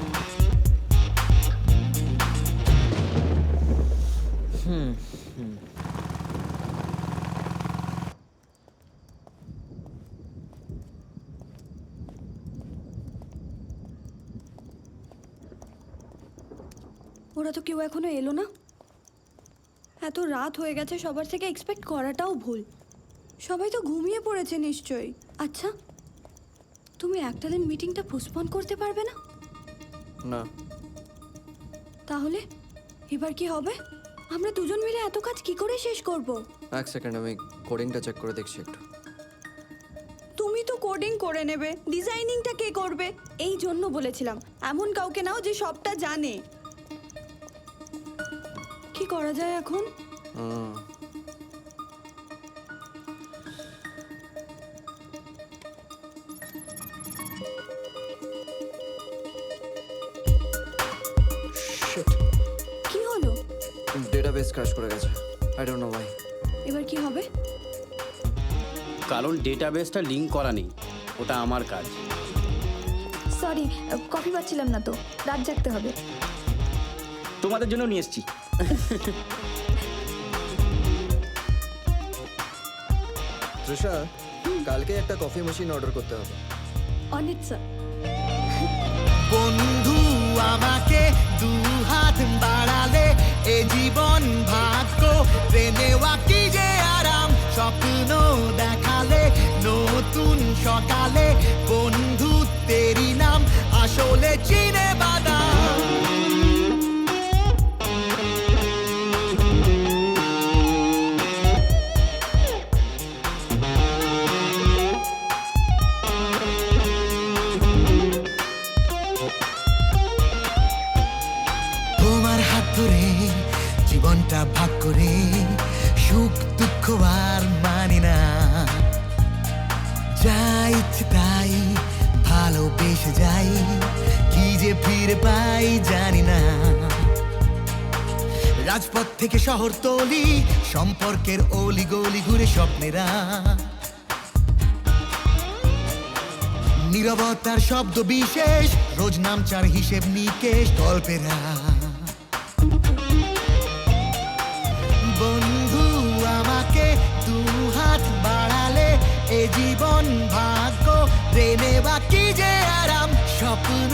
ওরা তো কেউ এখনো এলো না। এত রাত হয়ে গেছে, সবার থেকে এক্সপেক্ট করাটাও ভুল। সবাই তো ঘুমিয়ে পড়েছে নিশ্চয়ই। আচ্ছা, তুমি একটা দিন মিটিংটা পোস্টপোন করতে পারবে না? না। তাহলে এবার কি হবে? আমরা দুজন মিলে এত কাজ কি করে শেষ করব? এক সেকেন্ড, আমি কোডিংটা চেক করে দেখছি একটু। তুমি তো কোডিং করে নেবে, ডিজাইনিংটা কে করবে? এই জন্য বলেছিলাম এমন কাউকে নাও যে সবটা জানে। কি করা যায় এখন? কি হলো? ডেটাবেস ক্র্যাশ করে গেছে। I don't know why. এবার কি হবে? কারণ ডেটাবেসটা লিঙ্ক করা নেই, ওটা আমার কাজ। সরি, কফি পাচ্ছিলাম না তো, রাত জাগতে হবে। তোমাদের জন্য নিয়ে এসেছি। তৃষা, কালকে একটা কফি মেশিন অর্ডার করতে হবে। অনিত স্যার। বন্ধু আমাকে 2 হাত বাড়ালে এ জীবন ভাগ্য নেওয়া কি যে আরাম, স্বপ্ন দেখালে নতুন সকালে বন্ধু তেরি নাম আসলে চিনে বাদাম। তোমার হাত ধরে জীবনটা ভাগ করে সুখ দুঃখ আর মানি না, যা ইচ্ছে তাই ভালোবেসে যাই, কি যে ফিরে পাই জানি না। রাজপথ থেকে শহর তলি, সম্পর্কের অলি গলি ঘুরে স্বপ্নেরা, নীরবতার শব্দ বিশেষ, রোজ নামচার হিসেব নিকেশ গল্পেরা। বন্ধু আমাকে 2 হাত বাড়ালে এ জীবন ভাগ্য রেনে বাকি যে আরাম, স্বপ্ন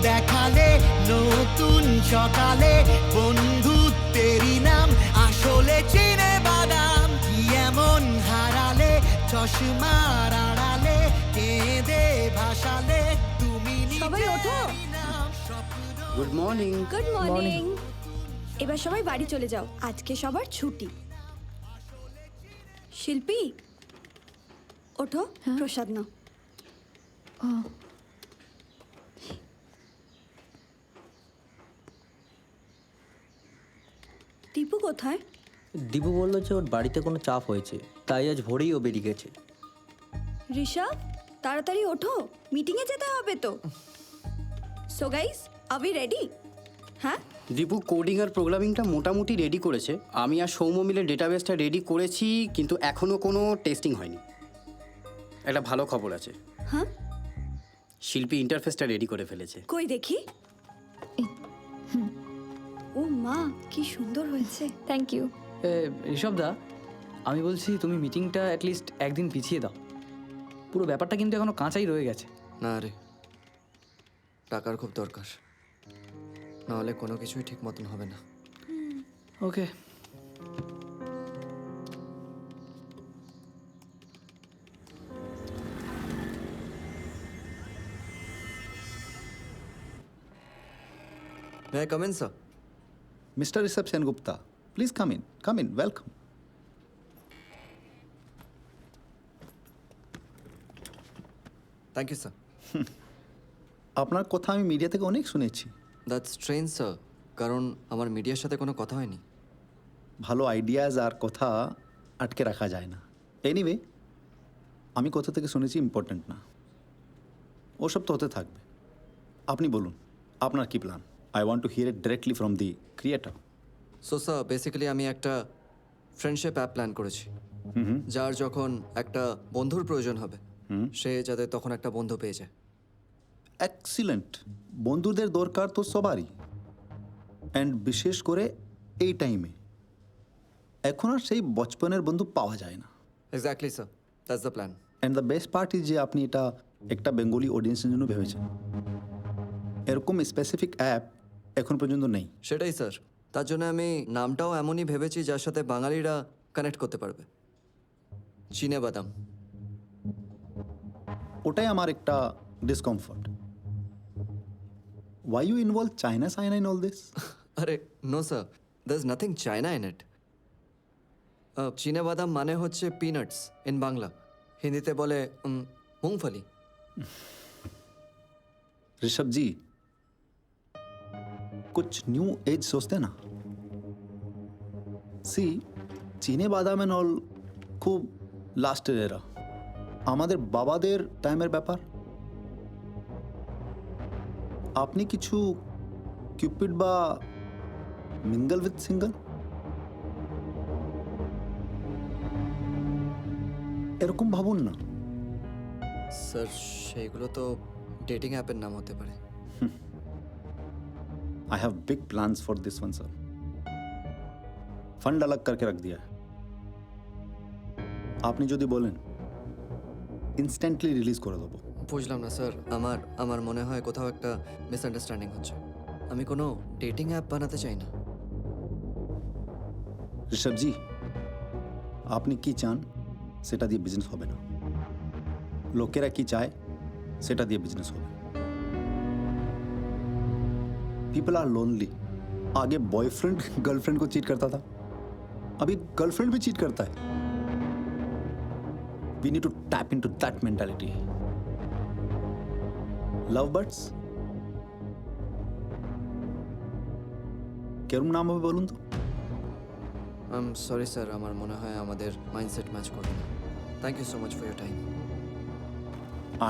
দেখালে নতুন সকালে বন্ধু তেরি নাম আসলে চিনে বাদাম। কি এমন হারালে চশমার আড়ালে কেঁদে ভাসালে তুমি সবাই ওঠো। Good morning. Good morning. এবার সবাই বাড়ি চলে যাও, আজকে সবার ছুটি। শিল্পী ওঠো, প্রসাদ নাও। দীপু কোথায়? দীপু বললো যে ওর বাড়িতে কোনো চাপ হয়েছে, তাই আজ ভোরেই ও বেরিয়ে গেছে। ঋষভ, তাড়াতাড়ি ওঠো, মিটিংয়ে যেতে হবে তো। So guys, are we ready? হ্যাঁ, দীপু কোডিং আর প্রোগ্রামিংটা মোটামুটি রেডি করেছে। আমি আর সৌম্য মিলে ডেটাবেসটা রেডি করেছি, কিন্তু এখনও কোনো টেস্টিং হয়নি। একটা ভালো খবর আছে। হ্যাঁ, শিল্পী ইন্টারফেসটা রেডি করে ফেলেছে। কই দেখি। ও মা, কি সুন্দর হয়েছে। Thank you. ঋষভদা, আমি বলছি তুমি মিটিংটা অ্যাটলিস্ট একদিন পিছিয়ে দাও। পুরো ব্যাপারটা কিন্তু এখনো কাঁচাই রয়ে গেছে। না রে, টাকার খুব দরকার, নাহলে কোনো কিছুই ঠিক মতন হবে না। ওকে, May I come in, sir? Mr. Rishabh Gupta, please come in. Come in. Welcome. Thank you, sir. আপনার কথা আমি মিডিয়া থেকে অনেক শুনেছি। That's strange, sir. কারণ আমার মিডিয়ার সাথে কোনো কথা হয়নি। ভালো আইডিয়াজ আর কথা আটকে রাখা যায় না। এনিওয়ে, আমি কোথা থেকে শুনেছি ইম্পর্ট্যান্ট না, ওসব তো হতে থাকবে। আপনি বলুন, আপনার কি plan? I want to here it directly from the creator. So sir, basically আমি একটা ফ্রেন্ডশিপ অ্যাপ প্ল্যান করেছি, যার যখন একটা বন্ধুর প্রয়োজন হবে সে যাতে তখন একটা বন্ধু পেয়ে যায়। এক্সিলেন্ট। বন্ধুদের দরকার তো সবারই, অ্যান্ড বিশেষ করে এই টাইমে। এখন আর সেই বচপনের বন্ধু পাওয়া যায় না। Exactly sir, that's the plan. And the best part is যে আপনি এটা একটা বেঙ্গলি অডিয়েন্সের জন্য ভেবেছেন। এরকম স্পেসিফিক অ্যাপ এখন পর্যন্ত নেই। সেটাই স্যার, তার জন্য আমি নামটাও এমনই ভেবেছি যার সাথে বাঙালিরা কানেক্ট করতে পারবে। চিনে বাদাম। ওটাই আমার একটা discomfort. Why you involve China in all this? আরে no sir, there is nothing China in it. চিনে বাদাম মানে হচ্ছে পিনাটস ইন বাংলা, হিন্দিতে বলে মুংফলি। ऋषभ जी, कुछ न्यू एज सोचते ना। सी, চীনে বাদাম এন্ড অল খুব লাস্টের এরা, আমাদের বাবাদের টাইমের ব্যাপার। আপনি কিছু কিউপিড বা মিঙ্গল উইথ সিঙ্গল এরকম ভাবুন না। স্যার, সেইগুলো তো ডেটিং অ্যাপের নাম হতে পারে। I have big plans for this one sir. Fund अलग करके रख दिया है। আপনি যদি বলেন ইনস্ট্যান্টলি রিলিজ করে দেবো। বুঝলাম না স্যার, আমার মনে হয় কোথাও একটা মিসআন্ডারস্ট্যান্ডিং হচ্ছে। আমি কোনো ডেটিং অ্যাপ বানাতে চাই না। ঋষভ জি, আপনি কি চান সেটা দিয়ে বিজনেস হবে না, লোকেরা কি চায় সেটা দিয়ে বিজনেস হবে। People are lonely. आगे बॉयफ्रेंड गर्लफ्रेंड को चीट करता था, अभी गर्लफ्रेंड भी चीट करता है। We need to tap into that mentality. Lovebirds কেরম নাম হবে বলুন তো? আই এম সরি স্যার, আমার মনে হয় আমাদের মাইন্ডসেট ম্যাচ করবে না। Thank you so much for your time.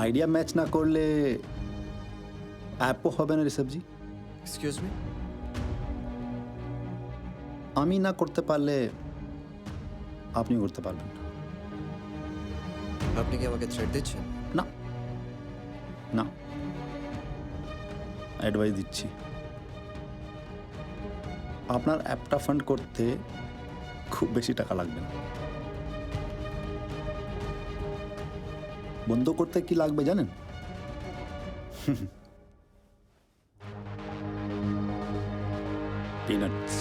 Idea match না করলে অ্যাপও হবে না ঋষভ জি। Excuse me? আমি না করতে পারলে আপনি করতে পারবেন না। আপনি কি আমাকে থ্রেট দিচ্ছেন? না না, অ্যাডভাইস দিচ্ছি। আপনার অ্যাপটা ফান্ড করতে খুব বেশি টাকা লাগবে না। বন্ধ করতে কি লাগবে জানেন? পিনাটস।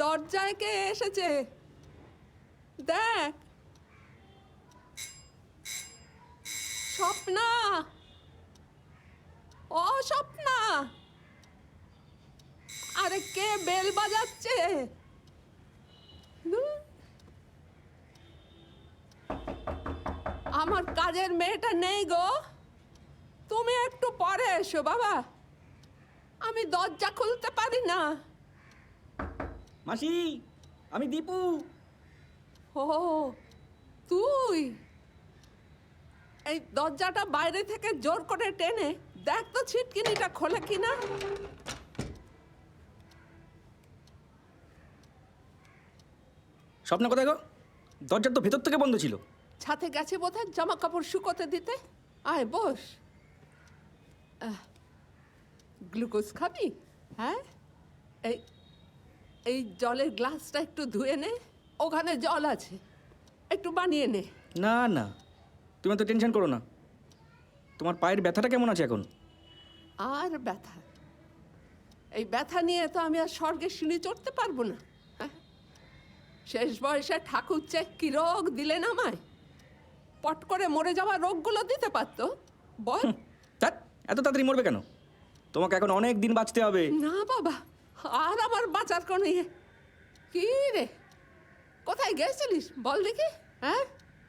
দরজায় কে এসেছে দেখ। স্বপ্না, ও স্বপ্না, আরে কে বেল বাজাচ্ছে? আমার কাজের মেয়েটা নেই গো, তুমি একটু পরে এসো বাবা, আমি দরজা খুলতে পারি না। মাসি, আমি দীপু। ও তুই, এই দরজাটা বাইরে থেকে জোর করে টেনে দেখ তো ছিটকিনিটা খোলে কিনা। স্বপ্ন কোথায় গো? দরজার তো ভেতর থেকে বন্ধ ছিল। ছাতে গেছে বোধহয় জামা কাপড় শুকোতে দিতে। আয় বস। গ্লুকোজ খাবি? হ্যাঁ, এই এই জলের গ্লাসটা একটু ধুয়ে নে, ওখানে জল আছে, একটু বানিয়ে নে। না না, তুমি তো টেনশন করো না। তোমার পায়ের ব্যথাটা কেমন আছে এখন? আর ব্যথা, এই ব্যথা নিয়ে তো আমি আর স্বর্গের সিঁড়ি চড়তে পারবো না। হ্যাঁ, শেষ বয়সে ঠাকুর চেক কি রোগ দিলেন আমায়, পট করে মরে যাওয়া রোগগুলো দিতে পারতো। বল। ধ্যাৎ, এত তাড়াতাড়ি মরবে কেন? তোমাকে এখন অনেক দিন বাঁচতে হবে। না বাবা, আর আমার বাঁচার কোনো ইয়ে। কি রে, কোথায় গেছিলিস বল দেখি? হ্যাঁ,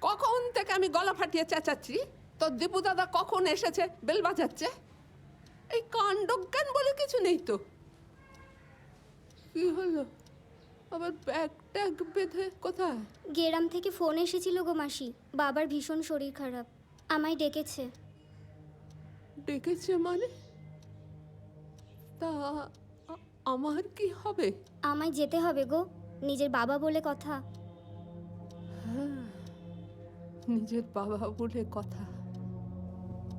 কখন থেকে আমি গলা ফাটিয়ে চেঁচাচ্ছি, তোর দীপু দাদা কখন এসেছে বেল বাজাচ্ছে। এই কাণ্ডজ্ঞান বলে কিছু নেই তো। কি হলো আবার ব্যাগ ট্যাগ বেঁধে কোথায়? গেরাম থেকে ফোন এসেছিল গো মাসি, বাবার ভীষণ শরীর খারাপ, আমায় ডেকেছে। ডেকেছে মানে? তা আমার কি হবে? আমায় যেতে হবে গো, নিজের বাবা বলে কথা। হ্যাঁ, নিজের বাবা বলে কথা,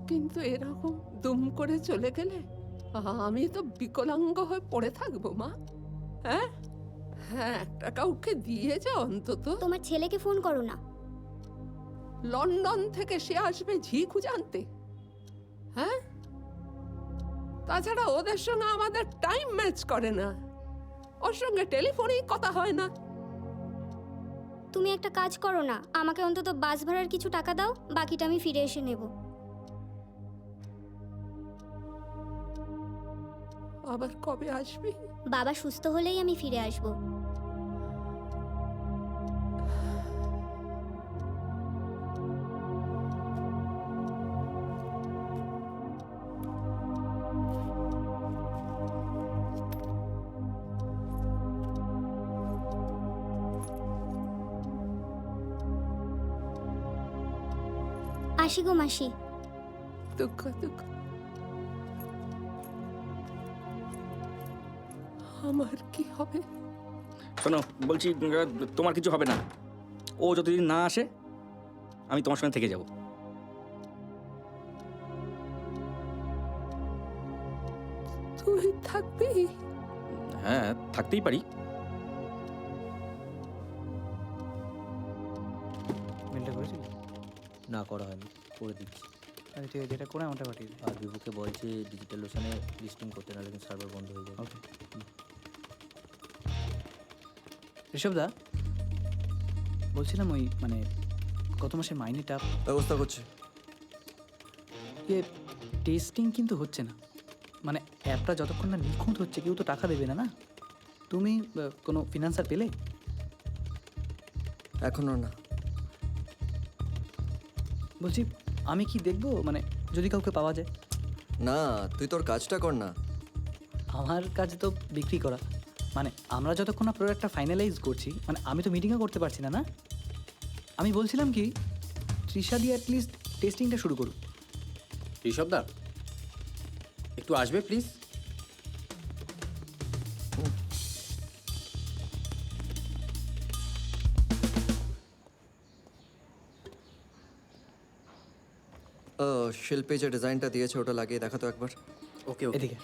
কিন্তু এরকম দুম করে চলে গেলে আমি তো বিকলাঙ্গ হয়ে পড়ে থাকবো মা। হ্যাঁ হ্যাঁ, একটা কাউকে দিয়ে যা অন্তত। তোমার ছেলেকে ফোন করো না। লন্ডন থেকে সে আসবে ঝি খুঁজে আনতে। হ্যাঁ, তাছাড়া ওদের সঙ্গে আমাদের টাইম ম্যাচ করে না, ওর সঙ্গে টেলিফোনেই কথা হয় না। তুমি একটা কাজ করো না, আমাকে অন্তত বাস ভাড়ার কিছু টাকা দাও, বাকিটা আমি ফিরে এসে নেব। আবার কবে আসবি? বাবা সুস্থ হলেই আমি ফিরে আসব। আসি গো মাসি। দুঃখ দুঃখ, আমার কি হবে? শোনো বলছি, তোমার কিছু হবে না। ও যতদিন না আসে আমি তোমার সঙ্গে থেকে যাব। তুই থাকবি? হ্যাঁ, থাকতেই পারি। মেলটা করেছিস? না, করা হয়নি, করে দিচ্ছি। আচ্ছা ঠিক আছে, এটা করে আমারটা পাঠিয়ে দিই। আর বিভুকে বলছে ডিজিটাল লোশনে লিস্টিং করতে, নাহলে কিন্তু সার্ভার বন্ধ হয়ে যাবে। ওকে। ঋষভদা, বলছিলাম ওই মানে গত মাসে মাইনেটা ব্যবস্থা করছি। টেস্টিং কিন্তু হচ্ছে না, মানে অ্যাপটা যতক্ষণ না নিখুঁত হচ্ছে কেউ তো টাকা দেবে না। না, তুমি কোনো ফিনান্সার পেলে? এখনো না। বলছি আমি কি দেখবো, মানে যদি কাউকে পাওয়া যায়? না, তুই তোর কাজটা কর না। আমার কাজ তো বিক্রি করা, মানে আমরা যতক্ষণ না প্রোডাক্টটা ফাইনালাইজ করছি, মানে আমি তো মিটিংও করতে পারছি না। না, আমি বলছিলাম কি তৃষা দিয়ে অ্যাটলিস্ট টেস্টিংটা শুরু করুক। ঋষভদা, একটু আসবে প্লিজ? শিল্পী যে ডিজাইনটা দিয়েছে ওটা লাগিয়ে দেখা তো একবার। ওকে ওকে। এদিকে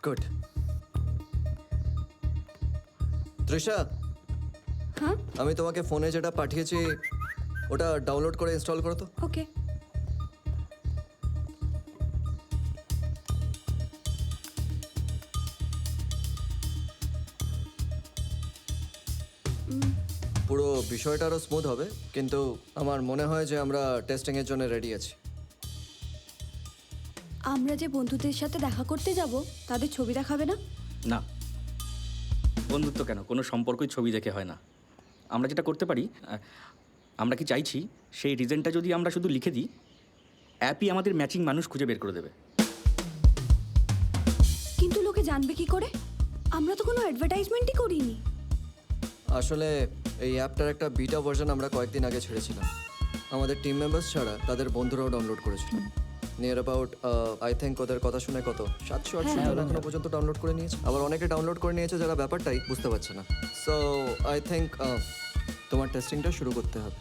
গুড। তৃষা, হ্যাঁ আমি তোমাকে ফোনে যেটা পাঠিয়েছি ওটা ডাউনলোড করে ইনস্টল করো তো। ওকে। পুরো বিষয়টা আরও স্মুথ হবে, কিন্তু আমার মনে হয় যে আমরা টেস্টিংয়ের জন্য রেডি আছি। আমরা যে বন্ধুদের সাথে দেখা করতে যাব তাদের ছবি দেখাবে না? না, বন্ধুত্ব কেন, কোনো সম্পর্কই ছবি দেখে হয় না। আমরা যেটা করতে পারি, আমরা কি চাইছি সেই রিজনটা যদি আমরা শুধু লিখে দিই, অ্যাপই আমাদের ম্যাচিং মানুষ খুঁজে বের করে দেবে। কিন্তু লোকে জানবে কি করে? আমরা তো কোনো অ্যাডভার্টাইজমেন্টই করিনি। আসলে এই অ্যাপটার একটা বিটা ভার্সন আমরা কয়েকদিন আগে ছেড়েছিলাম। আমাদের টিম মেম্বার্স ছাড়া তাদের বন্ধুরাও ডাউনলোড করেছিল। নিয়ার অ্যাবাউট আই থিঙ্ক ওদের কথা শুনে কত 700-800 জন এখনো পর্যন্ত ডাউনলোড করে নিয়েছে। আবার অনেকে ডাউনলোড করে নিয়েছে যারা ব্যাপারটাই বুঝতে পারছে না। সো আই থিঙ্ক তোমার টেস্টিংটা শুরু করতে হবে।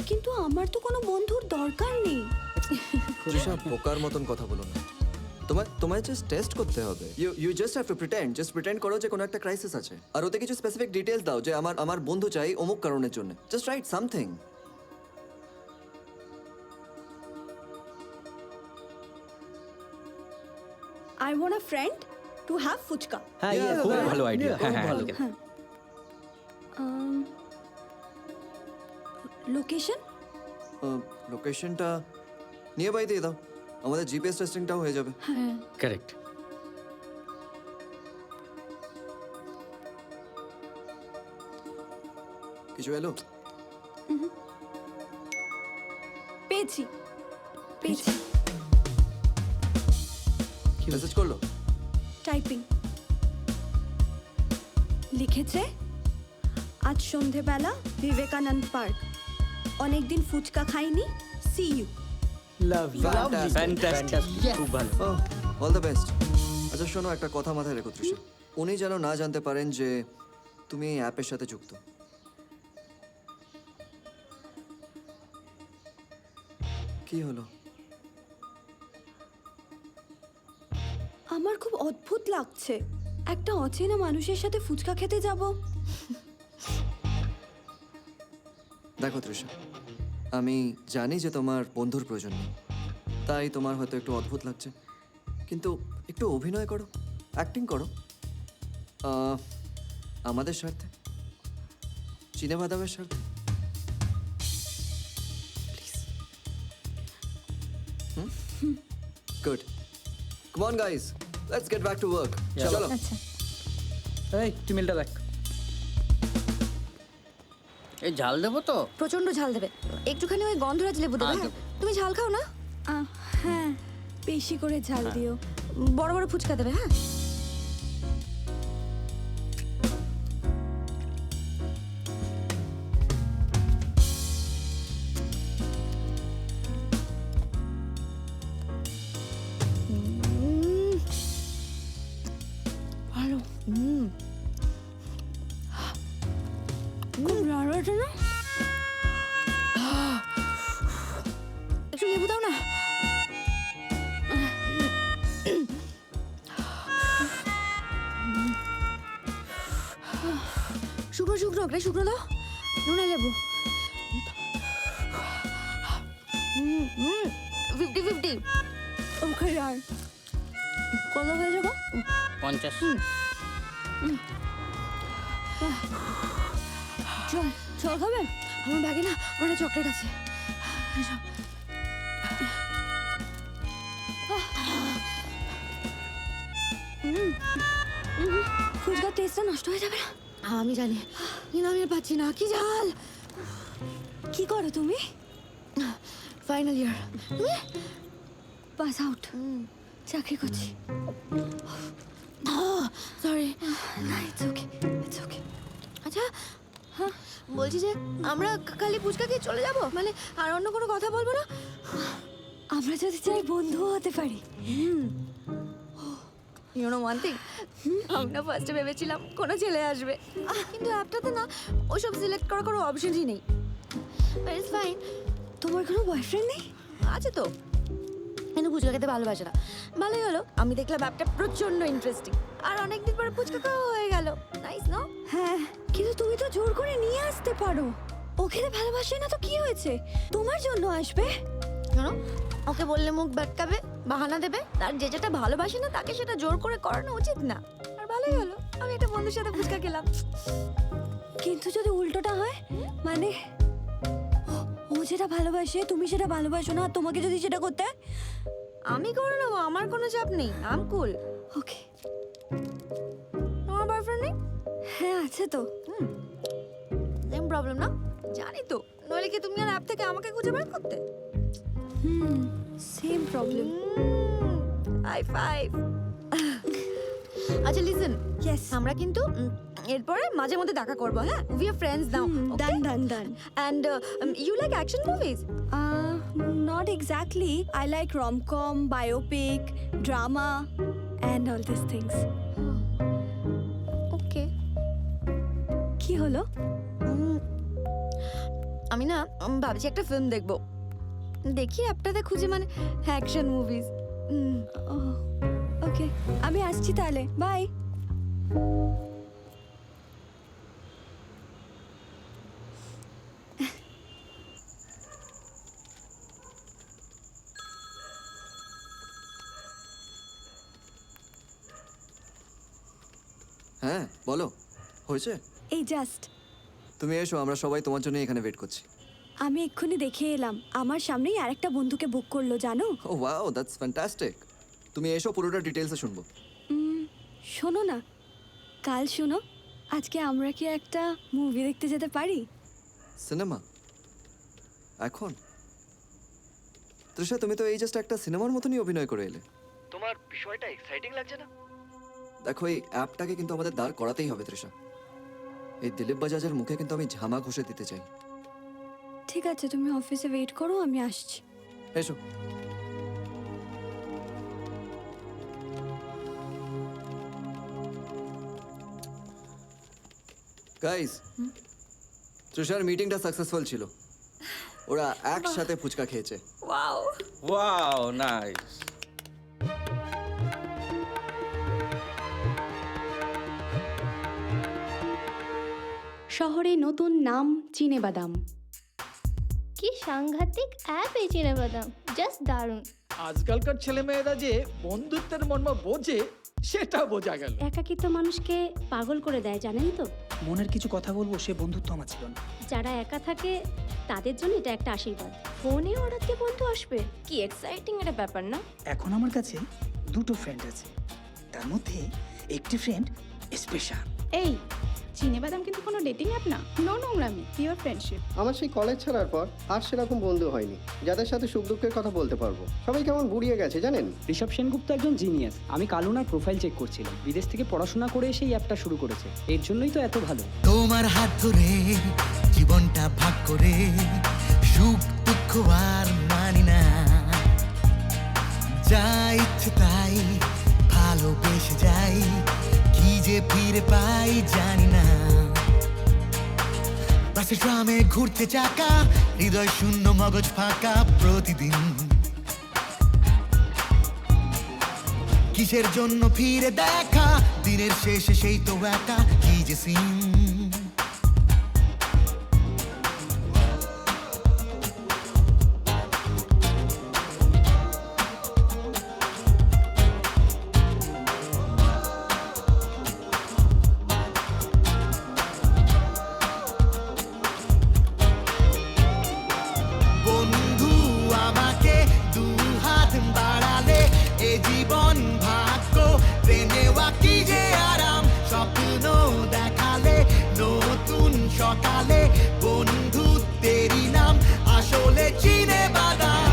কিন্তু আমার তো কোনো বন্ধুর দরকার নেই। তৃষা, পোকার মতন কথা বলো না। তোমায় জাস্ট টেস্ট করতে হবে। You just have to pretend করো যে কোনো একটা ক্রাইসিস আছে, আর ওতে কিছু স্পেসিফিক ডিটেলস দাও যে আমার বন্ধু চাই অমুক কারণের জন্য। Just write something. I want a friend to have phuchka. হ্যাঁ, খুব ভালো আইডিয়া। হ্যাঁ হ্যাঁ, লোকেশন? লোকেশনটা নিয়ে বাই দিয়ে দাও, আমাদের জিপিএস টেস্টিংটাও হয়ে যাবে। কারেক্ট। কিছু এলো? পেয়েছি। মেসেজ করলো? টাইপিং। লিখেছে, আজ সন্ধেবেলা বিবেকানন্দ পার্ক, অনেকদিন ফুচকা খাইনি, সি ইউ। ফ্যান্টাস্টিক, খুব ভালো। All the best. আচ্ছা শোনো, একটা কথা মাথায় রেখো তৃষা, উনি যেন না জানতে পারেন যে তুমি এই অ্যাপের সাথে যুক্ত। কি হলো? আমার খুব অদ্ভুত লাগছে, একটা অচেনা মানুষের সাথে ফুচকা খেতে যাব। দেখো তৃষা, আমি জানি যে তোমার বন্ধুর প্রয়োজন নেই, তাই তোমার হয়তো একটু অদ্ভুত লাগছে, কিন্তু একটু অভিনয় করো, অ্যাক্টিং করো আমাদের স্বার্থে, চিনেবাদামের স্বার্থে। Please. Good. Come on guys, let's get back to work. চলো। আচ্ছা, এই তুই মেলটা দেখ। এই ঝাল দেবো তো? প্রচন্ড ঝাল দেবে, একটুখানি ওই গন্ধরাজ লেবু দেবে। হ্যাঁ, তুমি ঝাল খাও না? হ্যাঁ, বেশি করে ঝাল দিও। বড় বড় ফুচকা দেবে। হ্যাঁ, ভালো। খুব ভালো আছে না? একটু লেবু দাও না। শুকনো শুকনো ওকে শুকনো দাও, নুনে লেবু। 50-50। ওকে আর কত হয়ে যাবো? 50। চল চল খাবে? আমার ব্যাগে না অনেক চকলেট আছে। ফুচকার টেস্টটা নষ্ট হয়ে যাবে না? আমি জানি, কিন্তু আমি আর পাচ্ছি না। কি ঝাল! কি করো তুমি? Final year. পাস আউট, চাকরি করছি। সরি। না, ইটস ওকে, ইটস ওকে। আচ্ছা, হ্যাঁ বলছি যে আমরা খালি ফুচকা খেয়ে চলে যাব, মানে আর অন্য কোনো কথা বলবো না? আমরা যদি চাই বন্ধুও হতে পারি। ইউ নো ওয়ান থিং, আমরা ফার্স্টে ভেবেছিলাম কোনো ছেলে আসবে, কিন্তু অ্যাপটাতে না ওসব সিলেক্ট করার কোনো অপশনই নেই। But it's fine. তোমার কোনো বয়ফ্রেন্ড নেই? আছে তো, কিন্তু ফুচকা খেতে ভালোবাসে না। ভালোই হলো, আমি দেখলাম অ্যাপটা প্রচন্ড ইন্টারেস্টিং, আর অনেকদিন পরে ফুচকা খাওয়া হয়ে গেল। Nice no? হ্যাঁ, কিন্তু তুমি তো জোর করে নিয়ে আসতে পারো। ও খেতে ভালোবাসে না তো কি হয়েছে? তোমার জন্য আসবে। শোনো, ওকে বললে মুখ বাটকাবে, বাহানা দেবে, তার যে যেটা ভালোবাসে না তাকে সেটা জোর করে করানো উচিত না। আর ভালোই হলো, আমি একটা বন্ধুর সাথে ফুচকা খেলাম। কিন্তু যদি উল্টোটা হয়, মানে ও যেটা ভালোবাসে তুমি সেটা ভালোবাসো না, আর তোমাকে যদি সেটা করতে হয়? আমি করে নেবো, আমার কোনো চাপ নেই। আম কুল। ওকে। তোমার বয়ফ্রেন্ড নেই? হ্যাঁ আছে তো। সেম প্রবলেম না? জানি তো, নইলে কি তুমি আর অ্যাপ থেকে আমাকে খুঁজে বের করতে? Same problem. High five. আচ্ছা লিসেন, ইয়েস, আমরা কিন্তু এরপরে মাঝে মধ্যে দেখা করবো, হ্যাঁ? We are friends now. Done done done. And you like action movies? Not exactly. I like rom-com, biopic, drama, and all these things. ওকে। কি হলো? আমি না ভাবছি একটা ফিল্ম দেখবো, দেখি অ্যাপটাতে খুঁজে, মানে অ্যাকশন মুভিজ। ওকে, আমি আসছি তাহলে, বাই। হ্যাঁ বলো, হয়েছে? এই জাস্ট তুমি এসো, আমরা সবাই তোমার জন্য এখানে ওয়েট করছি। আমি এক্ষুনি দেখে এলাম, আমার সামনেই আরেকটা বন্ধুকে বুক করলো, জানো? ও ওয়াও, দ্যাটস ফ্যান্টাস্টিক। তুমি এসো, পুরোটা ডিটেলসে শুনবো। শোনো না, কাল শোনো, আজকে আমরা কি একটা মুভি দেখতে যেতে পারি? সিনেমা? এখন? তৃষা, তুমি তো এই জাস্ট একটা সিনেমার মতনই অভিনয় করে এলে। তোমার বিষয়টা এক্সাইটিং লাগছে না? দেখো, এই অ্যাপটাকে কিন্তু আমাদের দাঁড় করাতেই হবে তৃষা। এই দিলীপ বাজাজের মুখে কিন্তু আমি ঝামা ঘষে দিতে চাই। ঠিক আছে, তুমি অফিসে ওয়েট করো, আমি আসছি। এসো। গাইস, তৃষার মিটিংটা সাকসেসফুল ছিল। ওরা একসাথে ফুচকা খেয়েছে। Wow wow, nice. শহরে নতুন নাম চিনেবাদাম। কি সাংঘাতিক অ্যাপ এই চিনেবাদাম, জাস্ট দারুণ। আজকালকার ছেলেমেয়েরা যে বন্ধুত্বের মর্ম বোঝে সেটা বোঝা গেল। একাকিত্ব মানুষকে পাগল করে দেয়, জানেন তো? মনের কিছু কথা বলবো, সে বন্ধুত্ব আমার ছিল না। যারা একা থাকে তাদের জন্য এটা একটা আশীর্বাদ। ফোনে হঠাৎ কি বন্ধু আসবে, কি এক্সাইটিং একটা ব্যাপার না? এখন আমার কাছে দুটো ফ্রেন্ড আছে, তার মধ্যে একটি ফ্রেন্ড স্পেশাল। এই চিনেবাদাম কিন্তু কোনো ডেটিং অ্যাপ না, নো নোংরামি, পিওর ফ্রেন্ডশিপ। আমার সেই কলেজ ছাড়ার পর আর সেরকম বন্ধু হয়নি যাদের সাথে সুখ দুঃখের কথা বলতে পারবো। সবাই কেমন বুড়িয়ে গেছে জানেন। ঋষভ সেনগুপ্ত একজন জিনিয়াস। আমি কালুনার প্রোফাইল চেক করছিলাম, বিদেশ থেকে পড়াশোনা করে সেই অ্যাপটা শুরু করেছে, এর জন্যই তো এত ভালো। তোমার হাত ধরে জীবনটা ভাগ করে সুখ দুঃখ আর মানি না, যা ইচ্ছে তাই ভালোবেসে যাই, কি যে ফিরে পাই জানি না। বাসে ট্রামে ঘুরতে চাকা, হৃদয় শূন্য মগজ ফাঁকা প্রতিদিন। কিসের জন্য ফিরে দেখা, দিনের শেষে সেই তো একা, কি যে সিন। বন্ধু আমাকে দু হাত বাড়ালে, এ জীবন ভাগ্য নেওয়া কি যে আরাম, স্বপ্ন দেখালে নতুন সকালে, বন্ধু তেরি নাম আসলে চিনে বাদাম।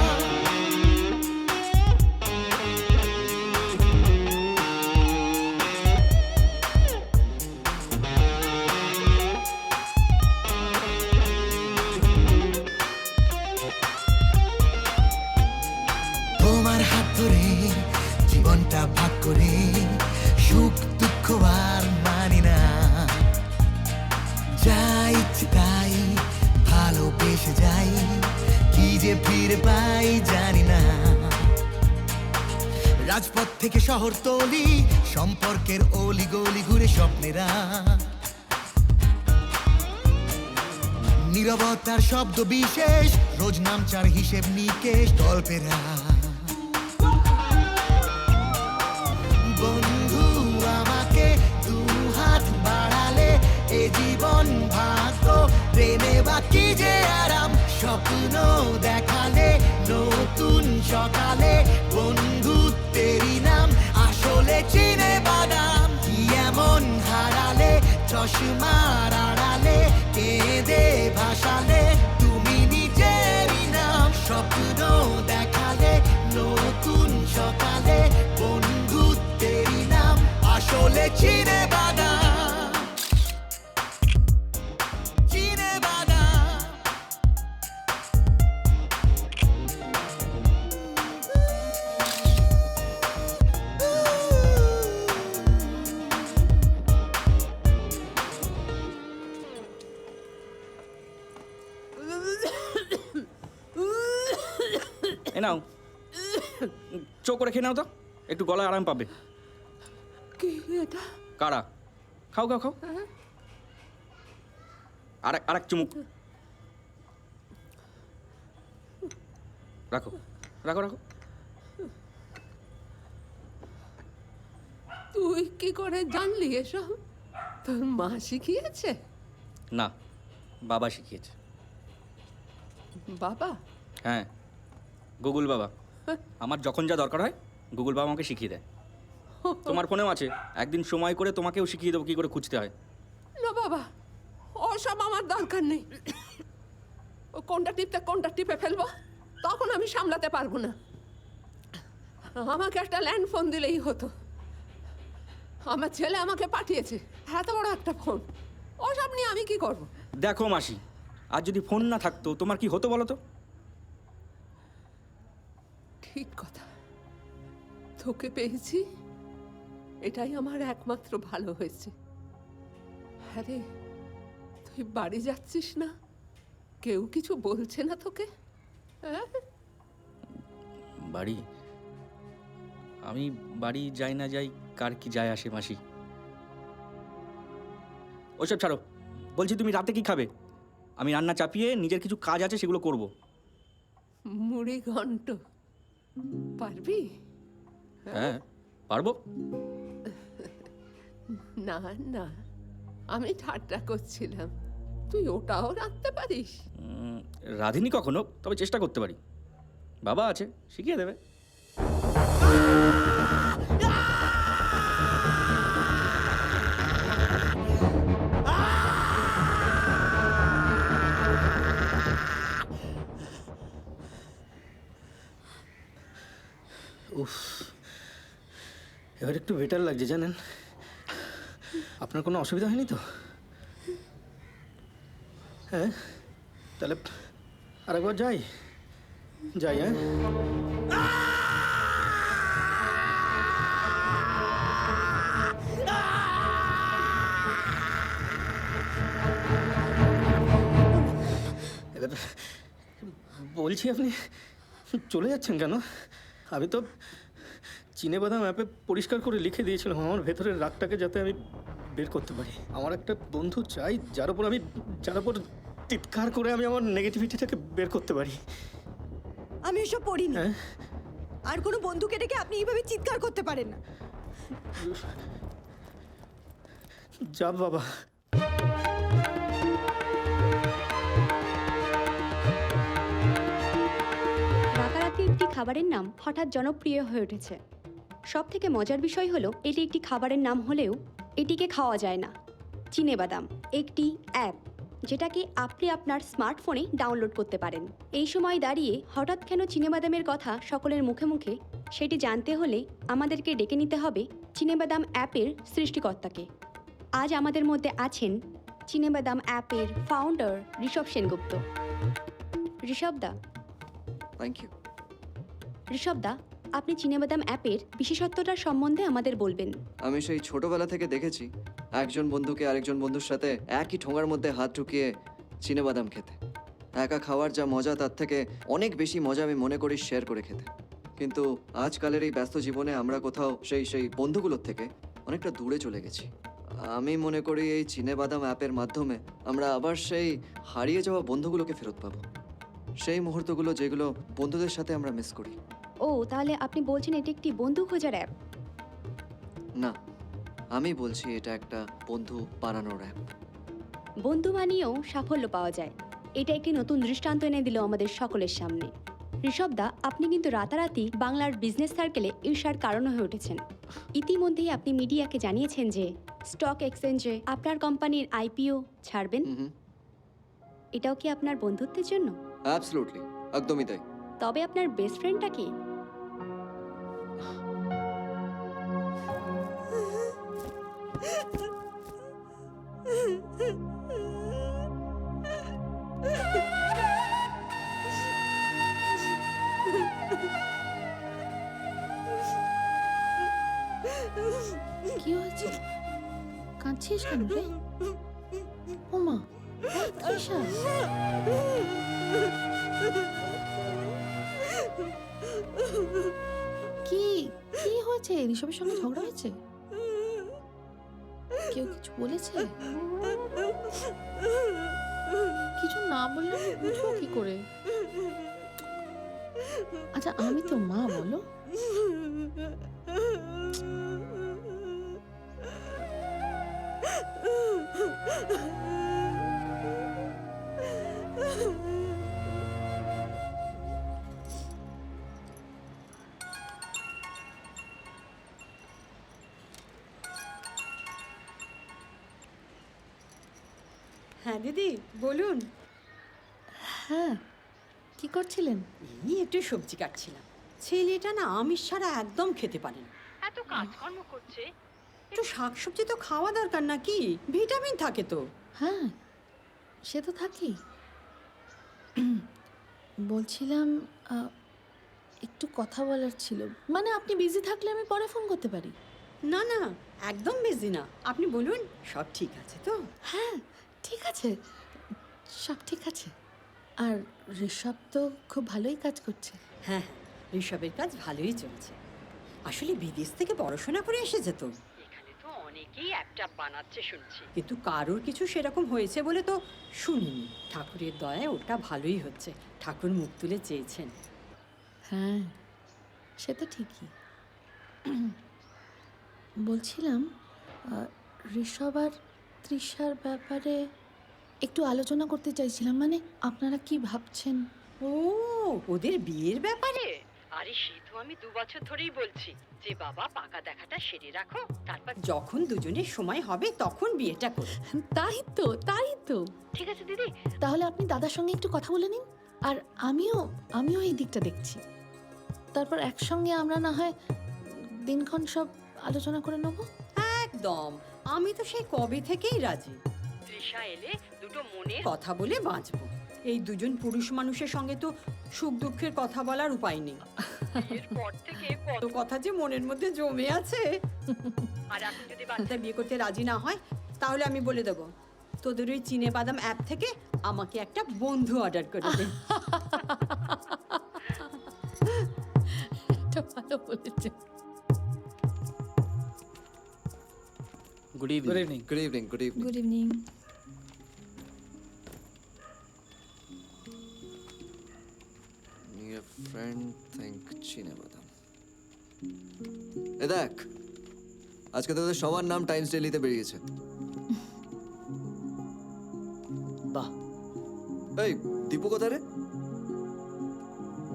তোমার হাত ধরে জীবনটা ভাগ করে সুখ দুঃখ আর মানি না, যা ইচ্ছে তাই ভালোবেসে যাই, কি যে ফিরে পাই জানি না। রাজপথ থেকে শহর তলি, সম্পর্কের অলি গলি ঘুরে স্বপ্নেরা, নীরবতার শব্দ বিশেষ, রোজ নামচার হিসেব নিকেশ গল্পেরা। বন্ধু আমাকে দু হাত বাড়ালে, এ জীবন ভাগ্য নেওয়া কি যে আরাম, স্বপ্ন দেখালে নতুন সকালে, বন্ধু তেরি নাম আসলে চিনে বাদাম। কি এমন হারালে চশমার আড়ালে কেঁদে ভাসালে তুমি নিজেরই নাম স্বপ্ন দেখালে নতুন সকালে বন্ধুত্বেরই নাম আসলে চিনে বাদাম চিনে বাদাম এ নাও, চোখ করে খেয়ে নাও তো, একটু গলায় আরাম পাবে। কি এটা? কারা? খাও খাও খাও, আরেক চুমুক। রাখো রাখো রাখো। তুই কি করে জানলি এসব? তোর মা শিখিয়েছে? না, বাবা শিখিয়েছে। বাবা? হ্যাঁ, গুগল বাবা। আমার যখন যা দরকার হয় গুগল বাবা আমাকে শিখিয়ে দেয়। তোমার ফোনেও আছে, একদিন সময় করে তোমাকেও শিখিয়ে দেবো কী করে খুঁজতে হয়। না বাবা, ওসব আমার দরকার নেই। ও কোনটা টিপে ফেলবো তখন আমি সামলাতে পারবো না। আমাকে একটা ল্যান্ড ফোন দিলেই হতো। আমার ছেলে আমাকে পাঠিয়েছে এত বড় একটা ফোন, ওসব নিয়ে আমি কি করব? দেখো মাসি, আর যদি ফোন না থাকতো তোমার কি হতো বলো তো? ঠিক কথা, তোকে পেয়েছি এটাই আমার একমাত্র ভালো হয়েছে। হ্যাঁ রে, তুই বাড়ি যাচ্ছিস না? কেউ কিছু বলছে না তোকে? হ্যাঁ? বাড়ি? আমি বাড়ি যাই না যাই, কার কি যায় আসে মাসি? ওসব ছাড়ো, বলছি তুমি রাতে কি খাবে? আমি রান্না চাপিয়ে নিজের কিছু কাজ আছে সেগুলো করব। মুড়ি ঘন্ট পারবি? হ্যাঁ পারবো। না না, আমি ঠাট্টা করছিলাম। তুই ওটাও রাখতে পারিস? রাঁধিনি কখনো, তবে চেষ্টা করতে পারি। বাবা আছে, শিখিয়ে দেবে। উফ, এবার একটু বেটার লাগছে জানেন। আপনার কোনো অসুবিধা হয়নি তো? হ্যাঁ, তাহলে আরেকবার যাই হ্যাঁ। এবার বলছি আপনি চলে যাচ্ছেন কেন? আমি তো চিনেবাদাম অ্যাপে পরিষ্কার করে লিখে দিয়েছিলাম আমার ভেতরের রাগটাকে যাতে আমি বের করতে পারি। আমার একটা বন্ধু চাই যার উপর চিৎকার করে আমি আমার নেগেটিভিটিটাকে বের করতে পারি। আমি এসব পড়িনি। আর কোনো বন্ধুকে ডেকে আপনি এইভাবে চিৎকার করতে পারেন না। যা বাবা। রাতারাতি একটি খাবারের নাম হঠাৎ জনপ্রিয় হয়ে উঠেছে। সব থেকে মজার বিষয় হলো এটি একটি খাবারের নাম হলেও এটিকে খাওয়া যায় না। চিনেবাদাম একটি অ্যাপ যেটাকে আপনি আপনার স্মার্টফোনে ডাউনলোড করতে পারেন। এই সময় দাঁড়িয়ে হঠাৎ কেন চিনেবাদামের কথা সকলের মুখে মুখে, সেটি জানতে হলে আমাদেরকে ডেকে নিতে হবে চিনেবাদাম অ্যাপের সৃষ্টিকর্তাকে। আজ আমাদের মধ্যে আছেন চিনেবাদাম অ্যাপের ফাউন্ডার ঋষভ সেনগুপ্ত। ঋষভদা, থ্যাংক ইউ। ঋষভদা, আপনি চিনেবাদাম অ্যাপের বিশেষত্বটার সম্বন্ধে আমাদের বলবেন। আমি সেই ছোটবেলা থেকে দেখেছি একজন বন্ধুকে আরেকজন বন্ধুর সাথে একই ঠোঙার মধ্যে হাত ঢুকিয়ে চিনেবাদাম খেতে। একা খাওয়ার যা মজা তার থেকে অনেক বেশি মজা আমি মনে করি শেয়ার করে খেতে। কিন্তু আজকালের এই ব্যস্ত জীবনে আমরা কোথাও সেই বন্ধুগুলোর থেকে অনেকটা দূরে চলে গেছি। আমি মনে করি এই চিনেবাদাম অ্যাপের মাধ্যমে আমরা আবার সেই হারিয়ে যাওয়া বন্ধুগুলোকে ফেরত পাবো, সেই মুহূর্তগুলো যেগুলো বন্ধুদের সাথে আমরা মিস করি। ও, তাহলে আপনি বলছেন এটি একটি বন্ধু খোঁজার অ্যাপ? না, আমি বলছি এটা একটা বন্ধু বানানোর অ্যাপ। বন্ধু বানিয়েও সাফল্য পাওয়া যায়, এটা একটি নতুন দৃষ্টান্ত এনে দিল আমাদের সকলের সামনে। ঋষভদা, আপনি কিন্তু রাতারাতি বাংলার বিজনেস সার্কেলে ঈর্ষার কারণ হয়ে উঠেছেন। ইতিমধ্যেই আপনি মিডিয়াকে জানিয়েছেন যে স্টক এক্সচেঞ্জে আপনার কোম্পানির আইপিও ছাড়বেন? এটাও কি আপনার বন্ধুত্বের জন্য? অ্যাবসলিউটলি, একদমই তাই। তবে আপনার বেস্ট ফ্রেন্ডটা কি? কি হয়েছে? কাঁদছিস কেন রে? ওমা, তৃষা, কি কি হয়েছে? ঋষভের সঙ্গে ঝগড়া হয়েছে? কেউ কিছু বলেছে? কিছু না বললে আমি বুঝবো কি করে? আচ্ছা, আমি তো মা, বলো। হ্যাঁ দিদি, বলুন। হ্যাঁ, কি করছিলেন? এই একটু সবজি কাটছিলাম। ছেলেটা না আমিষ ছাড়া একদম খেতে পারে না। এত কাজকর্ম করছে, একটু শাকসবজি তো খাওয়া দরকার নাকি? ভিটামিন থাকে তো। হ্যাঁ, সে তো থাকি। বলছিলাম, একটু কথা বলার ছিল। মানে আপনি বিজি থাকলে আমি পরে ফোন করতে পারি। না না, একদম বিজি না, আপনি বলুন। সব ঠিক আছে তো? হ্যাঁ, ঠিক আছে, সব ঠিক আছে। আর ঋষভ তো খুব ভালোই কাজ করছে। হ্যাঁ, ঋষভের কাজ ভালোই চলছে। আসলে বিদেশ থেকে পড়াশোনা করে এসেছে তো। এখানে তো অনেকেই একটা বানাচ্ছে শুনছি, কিন্তু কারোর কিছু সেরকম হয়েছে বলে তো শুনিনি। ঠাকুরের দয়ায় ওটা ভালোই হচ্ছে। ঠাকুর মুখ তুলে চেয়েছেন। হ্যাঁ, সে তো ঠিকই। বলছিলাম, ঋষভ আর তৃষার ব্যাপারে একটু আলোচনা করতে চাইছিলাম। মানে আপনারা কি ভাবছেন? ও, ওদের বিয়ের ব্যাপারে? আরে সে তো আমি 2 বছর ধরেই বলছি যে বাবা পাকা দেখাটা সেরে রাখো, তারপর যখন দুজনের সময় হবে তখন বিয়েটা করো। তাই তো। ঠিক আছে দিদি, তাহলে আপনি দাদার সঙ্গে একটু কথা বলে নিন। আর আমিও এই দিকটা দেখছি। তারপর একসঙ্গে আমরা না হয় দিনক্ষণ সব আলোচনা করে নেব। একদম, আমি তো সেই কবে থেকেই রাজি। তৃষা এলে দুটো মনের কথা বলে বাঁচবো। এই দুজন পুরুষ মানুষের সঙ্গে তো সুখ দুঃখের কথা বলার উপায় নেই। এরপর থেকে কত কথা যে মনের মধ্যে জমে আছে। আর এখন যদি বাচ্চা বিয়ে করতে রাজি না হয়, তাহলে আমি বলে দেবো, তোদের ওই চিনে বাদাম অ্যাপ থেকে আমাকে একটা বন্ধু অর্ডার করে দে। এটা ভালো বলেছে। Good evening. Good evening. Good evening. Good evening. Near friend think চিনে বাদাম। এ দেখ, আজকে তোদের সবার নাম টাইমস ডেইলিতে বেরিয়েছে। বাহ। এই দীপু কোথায় রে?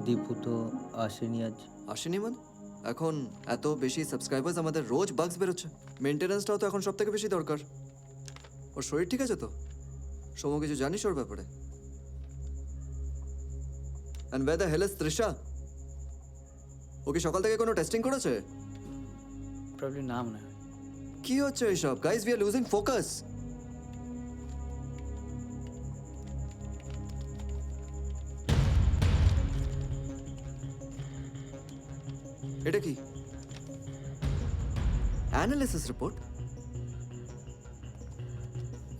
দীপু তো আসেনি আজ। আসেনি মানে? এখন এত বেশি সাবস্ক্রাইবার্স, আমাদের রোজ বাগস বেরোচ্ছে। মেনটেন্যান্সটাও তো এখন সব থেকে বেশি দরকার। ওর শরীর ঠিক আছে তো? সময় কিছু জানিস ওর ব্যাপারে? And where the hell is Trisha? ও কি সকাল থেকে কোনো টেস্টিং করেছে? প্রবলি না মনে হয়। কি হচ্ছে এইসব? Guys, we are losing focus. এটা কি? Analysis report?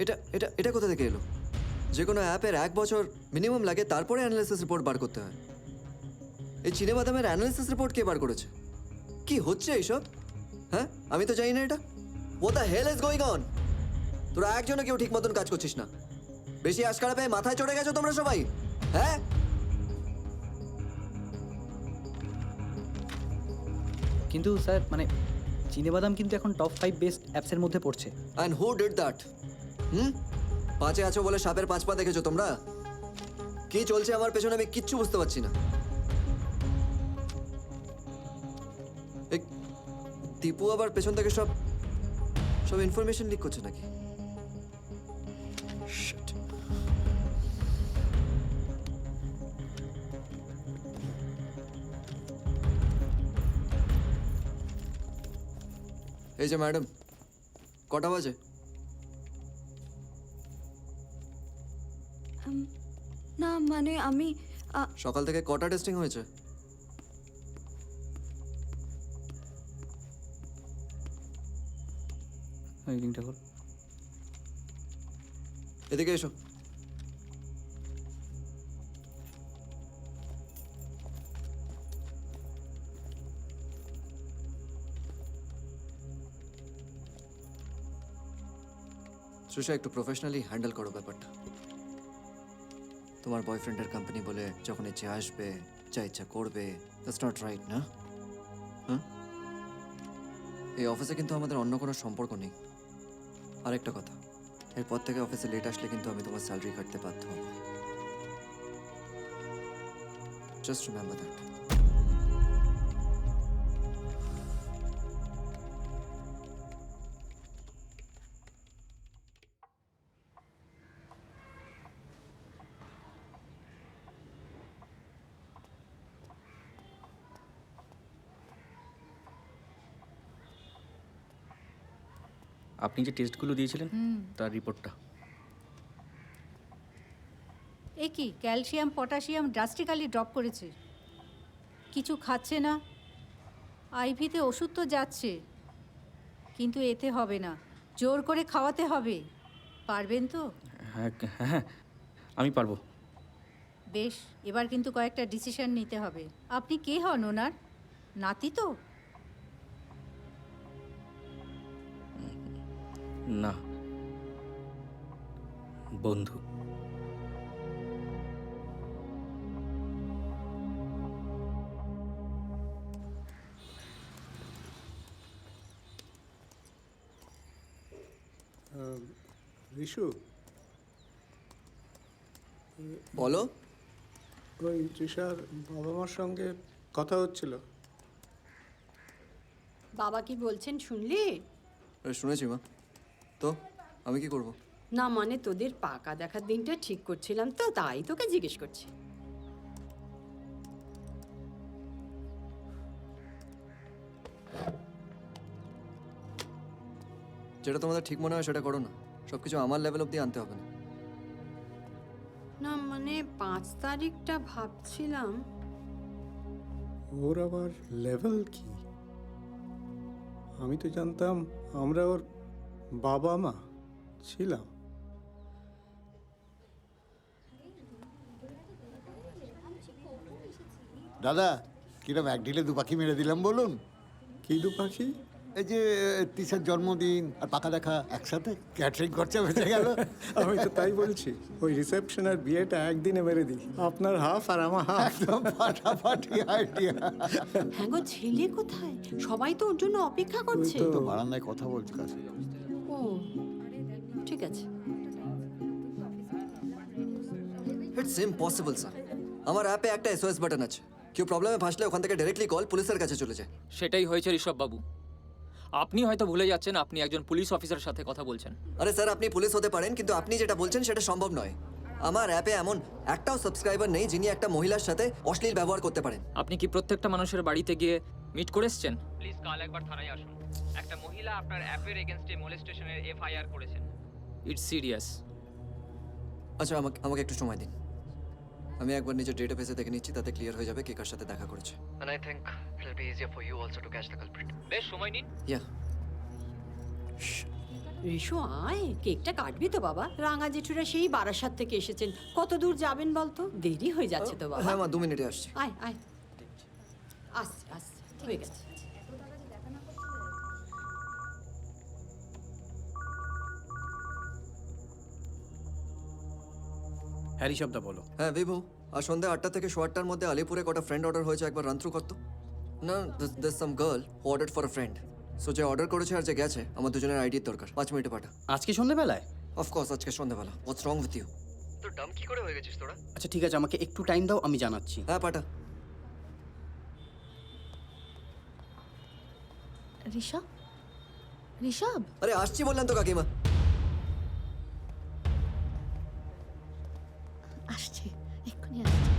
এটা এটা এটা কোথা থেকে এলো? যে কোনো অ্যাপের 1 বছর মিনিমাম লাগে, তারপরে অ্যানালিসিস রিপোর্ট বার করতে হয়। এই চিনে বাদামের অ্যানালিসিস রিপোর্ট কে বার করেছে? কি হচ্ছে এইসব? হ্যাঁ, আমি তো জানি না এটা। What the hell is going on? তোরা একজনও কেউ ঠিক মতন কাজ করছিস না। বেশি আশকারা পেয়ে মাথায় চড়ে গেছো তোমরা সবাই, হ্যাঁ? কিন্তু স্যার, মানে চিনেবাদাম কিন্তু এখন টপ 5 বেস্ট অ্যাপসের মধ্যে পড়ছে। And who did that? পাঁচে আছো বলে সাপের 5 পা দেখেছো তোমরা? কি চলছে আমার পেছনে আমি কিচ্ছু বুঝতে পারছি না। দীপু আবার পেছন থেকে সব সব ইনফরমেশন লিক করছে নাকি? Shit. এই যে ম্যাডাম, কটা বাজে? না মানে আমি সকাল থেকে কটা টেস্টিং হয়েছে? ওই লিঙ্কটা খোল। এদিকে এসো। সুষা, একটু প্রফেশনালি হ্যান্ডেল করো ব্যাপারটা। তোমার বয়ফ্রেন্ডের কোম্পানি বলে যখন ইচ্ছে আসবে, যা ইচ্ছা করবে, দ্যাটস নট রাইট, না? হ্যাঁ, এই অফিসে কিন্তু আমাদের অন্য কোনো সম্পর্ক নেই। আরেকটা কথা, এরপর থেকে অফিসে লেট আসলে কিন্তু আমি তোমার স্যালারি কাটতে বাধ্য হব। Just remember that. আপনি যে টেস্টগুলো দিয়েছিলেন তার রিপোর্টটা। এ কি, ক্যালসিয়াম পটাশিয়াম ড্রাস্টিক্যালি ড্রপ করেছে, কিছু খাচ্ছে না। আইভিতে ওষুধ তো যাচ্ছে, কিন্তু এতে হবে না, জোর করে খাওয়াতে হবে। পারবেন তো? হ্যাঁ হ্যাঁ, আমি পারবো। বেশ, এবার কিন্তু কয়েকটা ডিসিশন নিতে হবে। আপনি কে হন ওনার? নাতি তো? না, বন্ধু। রিশু, বলো। ওই তৃষার বাবা মার সঙ্গে কথা হচ্ছিল। বাবা কি বলছেন শুনলি? শুনেছি মা। তো আমি কি করব? না মানে তোদের পাকা দেখার দিনটা ঠিক করছিলাম তো, তাই তোকে জিজ্ঞেস করছি। যেটা তোমাদের ঠিক মনে হয় সেটা করো না, সবকিছু আমার লেভেল অবধি আনতে হবে না। না মানে 5 তারিখটা ভাবছিলাম। ওর আবার লেভেল কি? আমি তো জানতাম আমরা ওর বাবা মা ছিলাম। দাদা, কিরম এক ঢিলে দু পাখি মেরে দিলাম বলুন। কি দু পাখি? এই যে তিশার জন্মদিন আর পাকা দেখা একসাথে, ক্যাটারিং খরচা বেঁচে গেল। আমি তো তাই বলছি, ওই রিসেপশন আর বিয়েটা একদিনে মেরে দিই, আপনার হাফ আর আমার হাফ। একদম ফাটাফাটি আইডিয়া। হ্যাঁ গো, ছেলে কোথায়? সবাই তো ওর জন্য অপেক্ষা করছে। তো বারান্দায় কথা বলছি কাছে। ও ঠিক আছে। It's impossible sir. আমার অ্যাপে একটা SOS বাটন আছে, কেউ প্রবলেমে ফাঁসলে ওখান থেকে ডাইরেক্টলি কল পুলিশের কাছে চলে যায়। সেটাই হয়েছে ঋষভ বাবু। আপনি হয়তো ভুলে যাচ্ছেন আপনি একজন পুলিশ অফিসারের সাথে কথা বলছেন। আরে স্যার, আপনি পুলিশ হতে পারেন, কিন্তু আপনি যেটা বলছেন সেটা সম্ভব নয়। আমার অ্যাপে এমন একটাও সাবস্ক্রাইবার নেই যিনি একটা মহিলার সাথে অশ্লীল ব্যবহার করতে পারেন। আপনি কি প্রত্যেকটা মানুষের বাড়িতে গিয়ে মিট করে এসেছেন? প্লিজ কাল একবার থানায় আসুন। একটা মহিলা আপনার অ্যাপের এগেইনস্টে মোলেস্টেশনের FIR করেছেন। It's serious. আচ্ছা, আমাকে একটু সময় দিন, আমি একবার নিজের ডেটাবেসে দেখে নিচ্ছি, তাতে ক্লিয়ার হয়ে যাবে কে কার সাথে দেখা করেছে। And I think it will be easier for you also to catch the culprit. বেশ, সময় নিন। Yeah. ঋষু আয়, কেকটা কাটবি তো বাবা? রাঙা জেঠুরা সেই বারাসাত থেকে এসেছেন, কত দূর যাবেন বলতো? দেরি হয়ে যাচ্ছে তো বাবা। হ্যাঁ মা, 2 মিনিটে আসছি। আয় আয়, আসছে আসছে, হয়ে গেছে। হ্যারি শব্দ বলো। হ্যাঁ বিভু, আর সন্ধ্যা 8টা থেকে 8:15টার মধ্যে আলিপুরে কটা ফ্রেন্ড অর্ডার হয়েছে একবার রান থ্রু করতো। না, there's some girl who ordered for a friend. So যে অর্ডার করেছে আর যে গেছে, আমার দুজনের আইডির দরকার। 5 মিনিটে পাঠা। আজকে সন্ধ্যাবেলায়? অফকোর্স আজকে সন্ধ্যাবেলা। হোয়াটস রং উইথ ইউ? তো ডাম কি করে হয়ে গেছিস তোরা? আচ্ছা ঠিক আছে, আমাকে একটু টাইম দাও, আমি জানাচ্ছি। হ্যাঁ পাঠা। ঋষভ, ঋষভ আরে আসছি বললাম তো কাকিমা। আসছে, এক্ষুনি আসছে।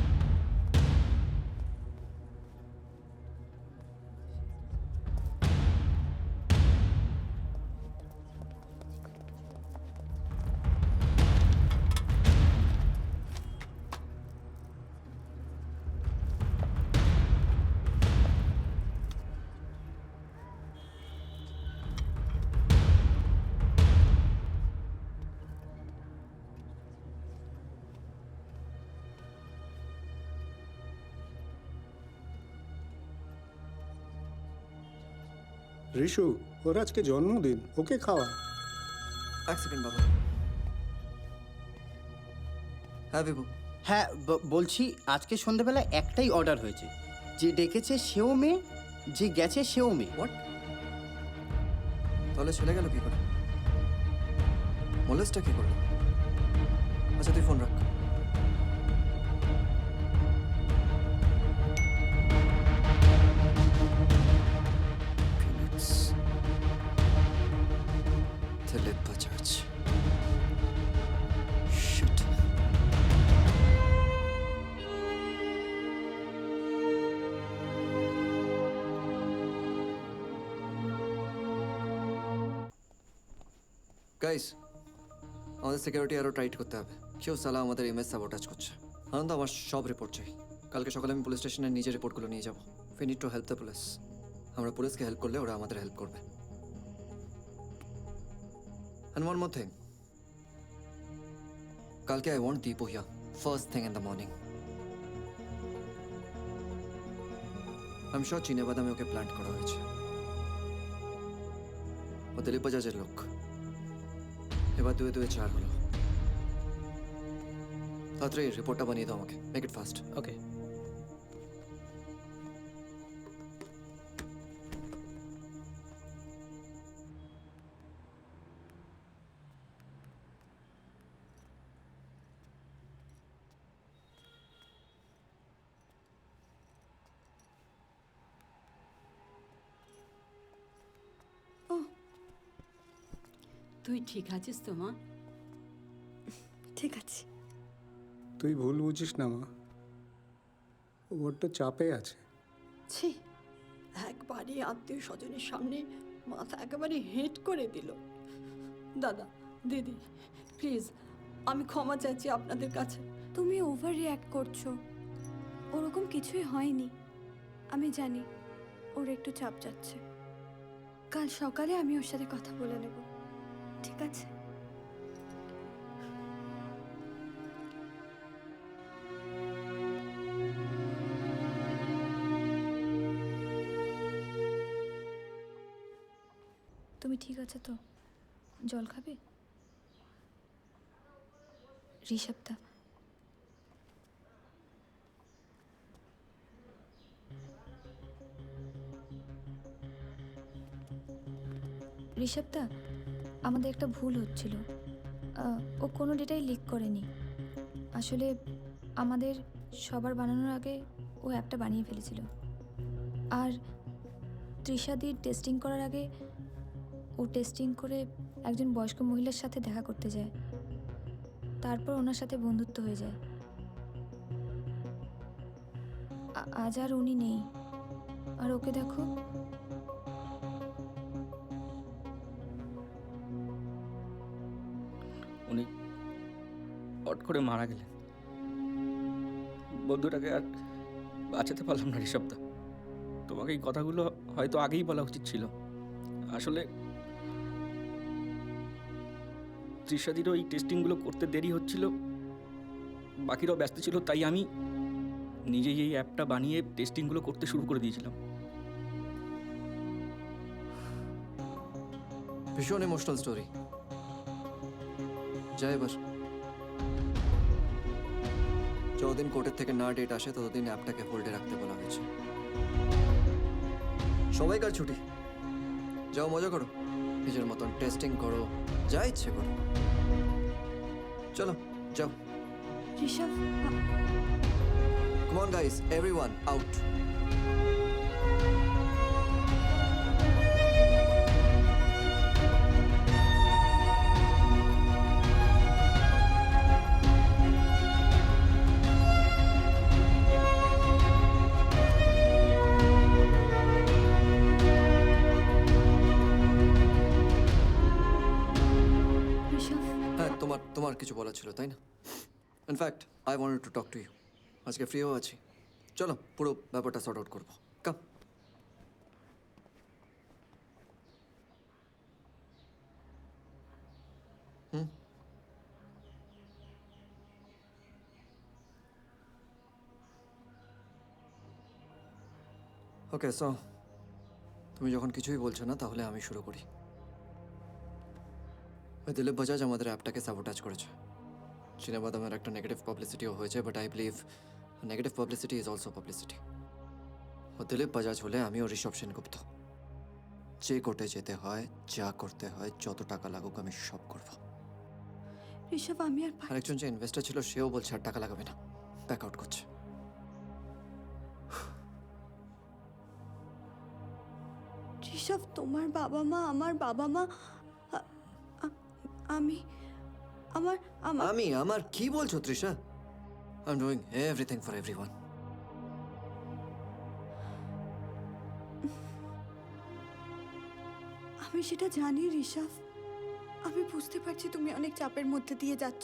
রিশু, ওর আজকে জন্মদিন, ওকে খাওয়া। এক সেকেন্ড বাবা। হ্যাঁ বিভু। হ্যাঁ বলছি আজকে সন্ধ্যাবেলা একটাই অর্ডার হয়েছে, যে ডেকেছে সেও মেয়ে, যে গেছে সেও মেয়ে। হোয়াট? তাহলে চলে গেল কি করে? মলেসটা কি করলো? আচ্ছা তুই ফোন রাখ। Telepajac. Shit. গাইস, আমাদের সিকিউরিটি আরো টাইট করতে হবে। কেউ সালা আমাদের ইমেজ সাবোটাজ করছে। আনন্দ, আমার সব রিপোর্ট চাই। কালকে সকালে আমি পুলিশ স্টেশনে নিজের রিপোর্টগুলো নিয়ে যাব। We need to help the police. আমরা পুলিশকে হেল্প করলে ওরা আমাদের হেল্প করবে। And one more thing. Kalke, I want Deepu here. First thing in the morning. I'm sure Chine Badame okay plant করা হয়েছে। ও দিলীপ বাজাজের লোক। এবার দুয়ে দুয়ে 4 হলো। তাড়াতাড়ি রিপোর্টটা বানিয়ে দাও আমাকে। Make it fast. ওকে। তুই ঠিক আছিস তো মা? ঠিক আছে। তুই ভুল বুঝিস না মা, ও বড্ড চাপে আছে। ছি, একবারই আত্মীয় স্বজনের সামনে মাথা একেবারে হেঁট করে দিল। দাদা, দিদি, প্লিজ আমি ক্ষমা চাইছি আপনাদের কাছে। তুমি ওভার রিঅ্যাক্ট করছো। ওরকম কিছুই হয়নি। আমি জানি ওর একটু চাপ যাচ্ছে। কাল সকালে আমি ওর সাথে কথা বলে নেব, ঠিক আছে? তুমি ঠিক আছে তো? জল খাবে? ঋষভদা, ঋষভদা, আমাদের একটা ভুল হচ্ছিল। ও কোনো ডেটাই লিক করেনি। আসলে আমাদের সবার বানানোর আগে ও অ্যাপটা বানিয়ে ফেলেছিল। আর তৃষাদির টেস্টিং করার আগে ও টেস্টিং করে একজন বয়স্ক মহিলার সাথে দেখা করতে যায়। তারপর ওনার সাথে বন্ধুত্ব হয়ে যায়। আজ আর উনি নেই। আর ওকে দেখো, উনি হট করে মারা গেলেন। বন্ধুটাকে আর বাঁচাতে পারলাম না ঋষভদা। তোমাকে এই কথাগুলো হয়তো আগেই বলা উচিত ছিল। আসলে তৃষাদিরও এই টেস্টিংগুলো করতে দেরি হচ্ছিল, বাকিরাও ব্যস্ত ছিল, তাই আমি নিজেই এই অ্যাপটা বানিয়ে টেস্টিংগুলো করতে শুরু করে দিয়েছিলাম। ভীষণ ইমোশনাল স্টোরি। যাই এবার। যতদিন কোর্টের থেকে না ডেট আসে ততদিন অ্যাপটাকে হোল্ডে রাখতে বলা হয়েছে। সবাইকার ছুটি। যাও মজা করো, নিজের মতন টেস্টিং করো, যা ইচ্ছে করো। চলো যাও। Rishabh, Come on guys, everyone out. ছিল তাই না? In fact I wanted to talk to you. আজকে ফ্রিও আছি, চলো পুরো ব্যাপারটা সর্ট আউট করবো। কাম। ওকে, সো তুমি যখন কিছুই বলছো না তাহলে আমি শুরু করি। ওই দিলীপ বাজাজ আমাদের অ্যাপটাকে সাবোটাজ করেছে। চিনাবাদামের একটা নেগেটিভ পাবলিসিটিও হয়েছে, but I believe negative publicity is also publicity. ও দিলীপ বাজাজ হলে আমিও ঋষভ সেনগুপ্ত। যে কোর্টে যেতে হয়, যা করতে হয়, যত টাকা লাগুক আমি সব করব। ঋষভ আমি আর আরেকজন যে ইনভেস্টর ছিল সেও বলছে আর টাকা লাগাবে না, ব্যাক আউট করছে। ঋষভ, তোমার বাবা মা, আমার বাবা মা, আমি আমার আমার কি বলছো Trisha? I am doing everything for everyone. আমি সেটা জানি ঋষভ। আমি বুঝতে পারছি তুমি অনেক চাপের মধ্যে দিয়ে যাচ্ছ।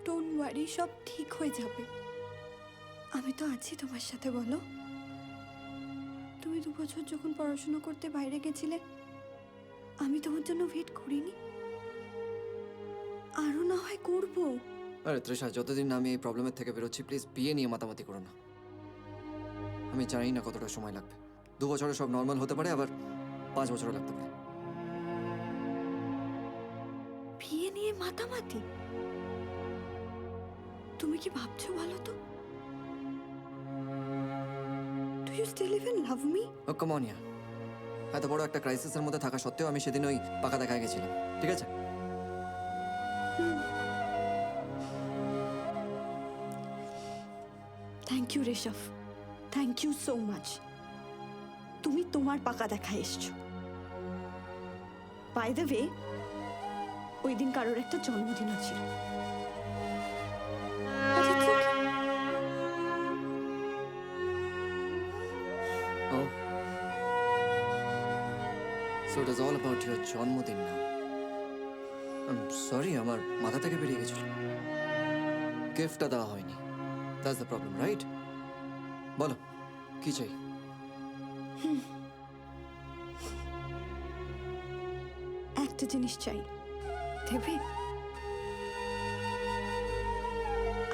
ডোন্ট ওয়ারি, সব ঠিক হয়ে যাবে। আমি তো আছি তোমার সাথে, বলো। তুমি 2 বছর যখন পড়াশোনা করতে বাইরে গেছিলে, আমি তোমার জন্য ওয়েট করিনি? আরো না হয় করবো। আরে তৃষা, যতদিন না আমি এই প্রবলেমের থেকে বেরোচ্ছি, প্লিজ বিয়ে নিয়ে মাতামাতি করো না। আমি জানি না কতটা সময় লাগবে। 2 বছরে সব নর্মাল হতে পারে, আবার 5 বছরও লাগতে পারে। বিয়ে নিয়ে মাতামাতি? তুমি কি ভাবছো বলো তো? Do you still even love me? Oh come on ইয়ার। এত বড় একটা ক্রাইসিসের মধ্যে থাকা সত্ত্বেও আমি সেদিন ওই পাকা দেখায় গেছিলাম, ঠিক আছে? Thank you Rishabh, thank you so much. তুমি তোমার পাকা দেখা এসছো। বাই দ্য ওয়ে, ওই দিন কারোর একটা জন্মদিনও ছিল। But it's okay. Oh. So it is all about your জন্মদিন now. I'm sorry, আমার মাথা থেকে বেরিয়ে গেছিল। গিফটটা দেওয়া হয়নি। That's the problem, right? বলো, কি চাই? একটা জিনিস চাই, দেবে?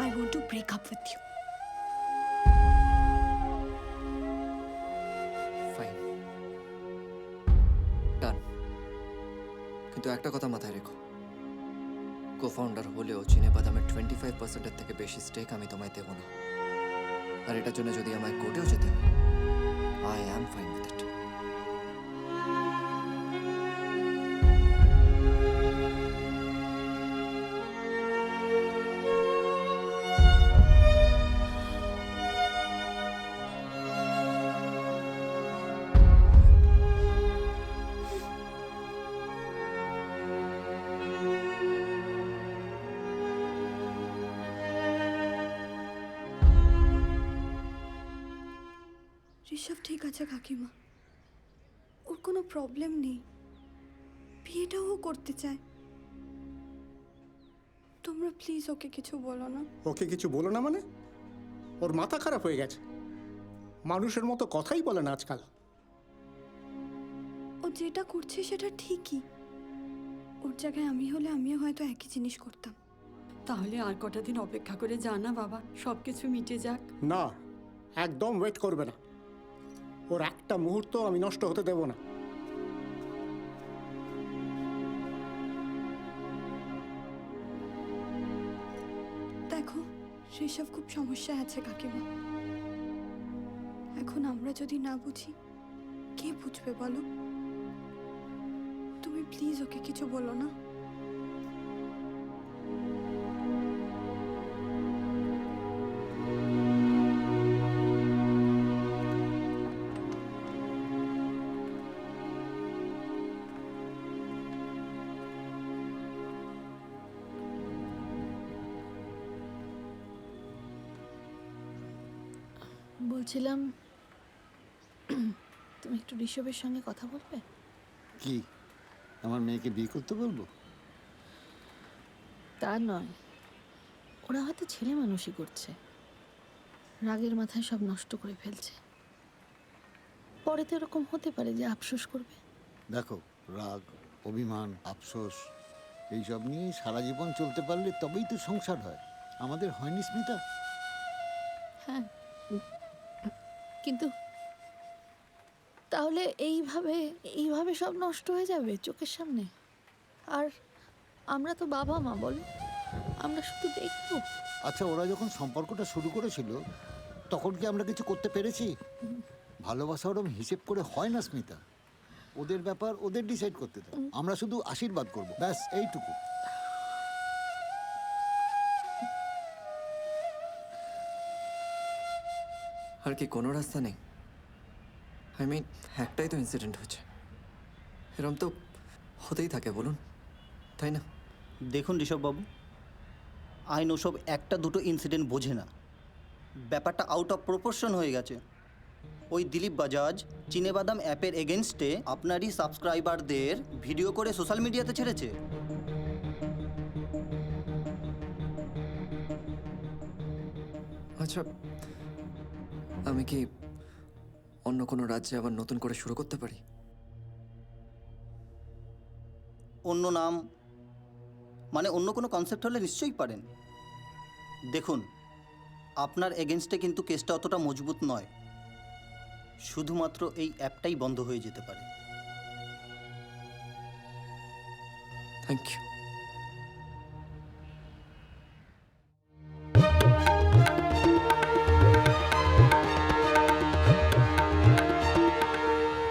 I want to break up with you. Fine. Done. কিন্তু একটা কথা মাথায় রেখো, কো-ফাউন্ডার হলেও চিনেবাদামের 25% থেকে বেশি স্টেক আমি তোমায় দেবো না। আর এটার জন্য যদি আমায় কোর্টেও যেতে হয়, I am fine with it. Rishabh ঠিক আছে কাকিমা, ওর কোনো প্রবলেম নেই। বিয়েটাও ও করতে চায়। তোমরা প্লিজ ওকে কিছু বলো না। ওকে কিছু বলো না মানে? ওর মাথা খারাপ হয়ে গেছে। মানুষের মতো কথাই বলে না আজকাল। ও যেটা করছে সেটা ঠিকই। ওর জায়গায় আমি হলে আমিও হয়তো একই জিনিস করতাম। তাহলে আর কটা দিন অপেক্ষা করে যা না বাবা, সব কিছু মিটে যাক। না, একদম ওয়েট করবে না। ওর একটা মুহূর্ত আমি নষ্ট হতে দেব না। দেখো, ঋষভ খুব সমস্যায় আছে কাকিমা। এখন আমরা যদি না বুঝি, কে বুঝবে বলো? তুমি প্লিজ ওকে কিছু বলো না। বলছিলাম, তুমি একটু ঋষভের সঙ্গে কথা বলবে? কি আমার মেয়েকে বিয়ে করতে বলবো? তা নয়, ওরা হয়তো ছেলে মানুষই করছে, রাগের মাথায় সব নষ্ট করে ফেলছে। পরে তো এরকম হতে পারে যে আফসোস করবে। দেখো, রাগ, অভিমান, আফসোস এইসব নিয়ে সারা জীবন চলতে পারলে তবেই তো সংসার হয়। আমাদের হয়নি স্মিতা? হ্যাঁ, কিন্তু তাহলে এইভাবে এইভাবে সব নষ্ট হয়ে যাবে চোখের সামনে। আর আমরা তো বাবা মা, বলো, আমরা শুধু দেখবো। আচ্ছা, ওরা যখন সম্পর্কটা শুরু করেছিল তখন কি আমরা কিছু করতে পেরেছি? ভালোবাসা ওরকম হিসেব করে হয় না স্মিতা। ওদের ব্যাপার ওদের ডিসাইড করতে দাও, আমরা শুধু আশীর্বাদ করব, ব্যাস এইটুকু। আর কি কোনো রাস্তা নেই? আই মিন, একটাই তো ইনসিডেন্ট হচ্ছে, এরকম তো হতেই থাকে, বলুন, তাই না? দেখুন ঋষভবাবু, আইন ওসব একটা দুটো ইনসিডেন্ট বোঝে না, ব্যাপারটা আউট অফ প্রপোর্শন হয়ে গেছে। ওই দিলীপ বাজাজ চিনেবাদাম অ্যাপের এগেনস্টে আপনারই সাবস্ক্রাইবারদের ভিডিও করে সোশ্যাল মিডিয়াতে ছেড়েছে। আচ্ছা, আমি কি অন্য কোনো রাজ্যে আবার নতুন করে শুরু করতে পারি? অন্য নাম মানে অন্য কোনো কনসেপ্ট হলে নিশ্চয়ই পারেন। দেখুন, আপনার এগেনস্টে কিন্তু কেসটা অতটা মজবুত নয়, শুধুমাত্র এই অ্যাপটাই বন্ধ হয়ে যেতে পারে। Thank you.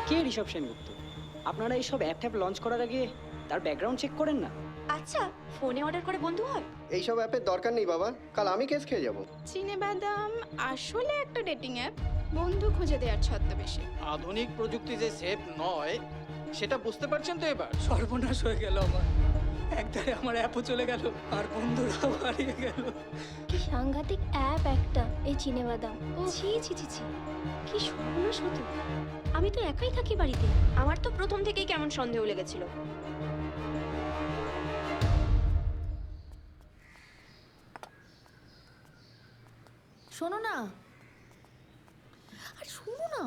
কে ঋষভ সেনগুপ্ত? আপনারা এইসব অ্যাপ ট্যাপ লঞ্চ করার আগে তার ব্যাকগ্রাউন্ড চেক করেন না? আচ্ছা, ফোনে অর্ডার করে বন্ধু হয়? এইসব অ্যাপের দরকার নেই বাবা, কাল আমি কেস খেয়ে যাব। চিনেবাদাম আসলে একটা ডেটিং অ্যাপ, বন্ধু খুঁজে দেওয়ার ছদ্মবেশে। আধুনিক প্রযুক্তি যে সেফ নয় সেটা বুঝতে পারছেন তো এবার? সর্বনাশ হয়ে গেল আমার, একধারে আমার অ্যাপও চলে গেল আর বন্ধুরাও হারিয়ে গেল। কি সাংঘাতিক অ্যাপ একটা এই চিনেবাদাম। ও ছি ছি ছি ছি, কি সর্বনাশ হতো। আমি তো একাই থাকি বাড়িতে, আমার তো প্রথম থেকেই কেমন সন্দেহ লেগেছিল। শোনো না, আরে শোনো না,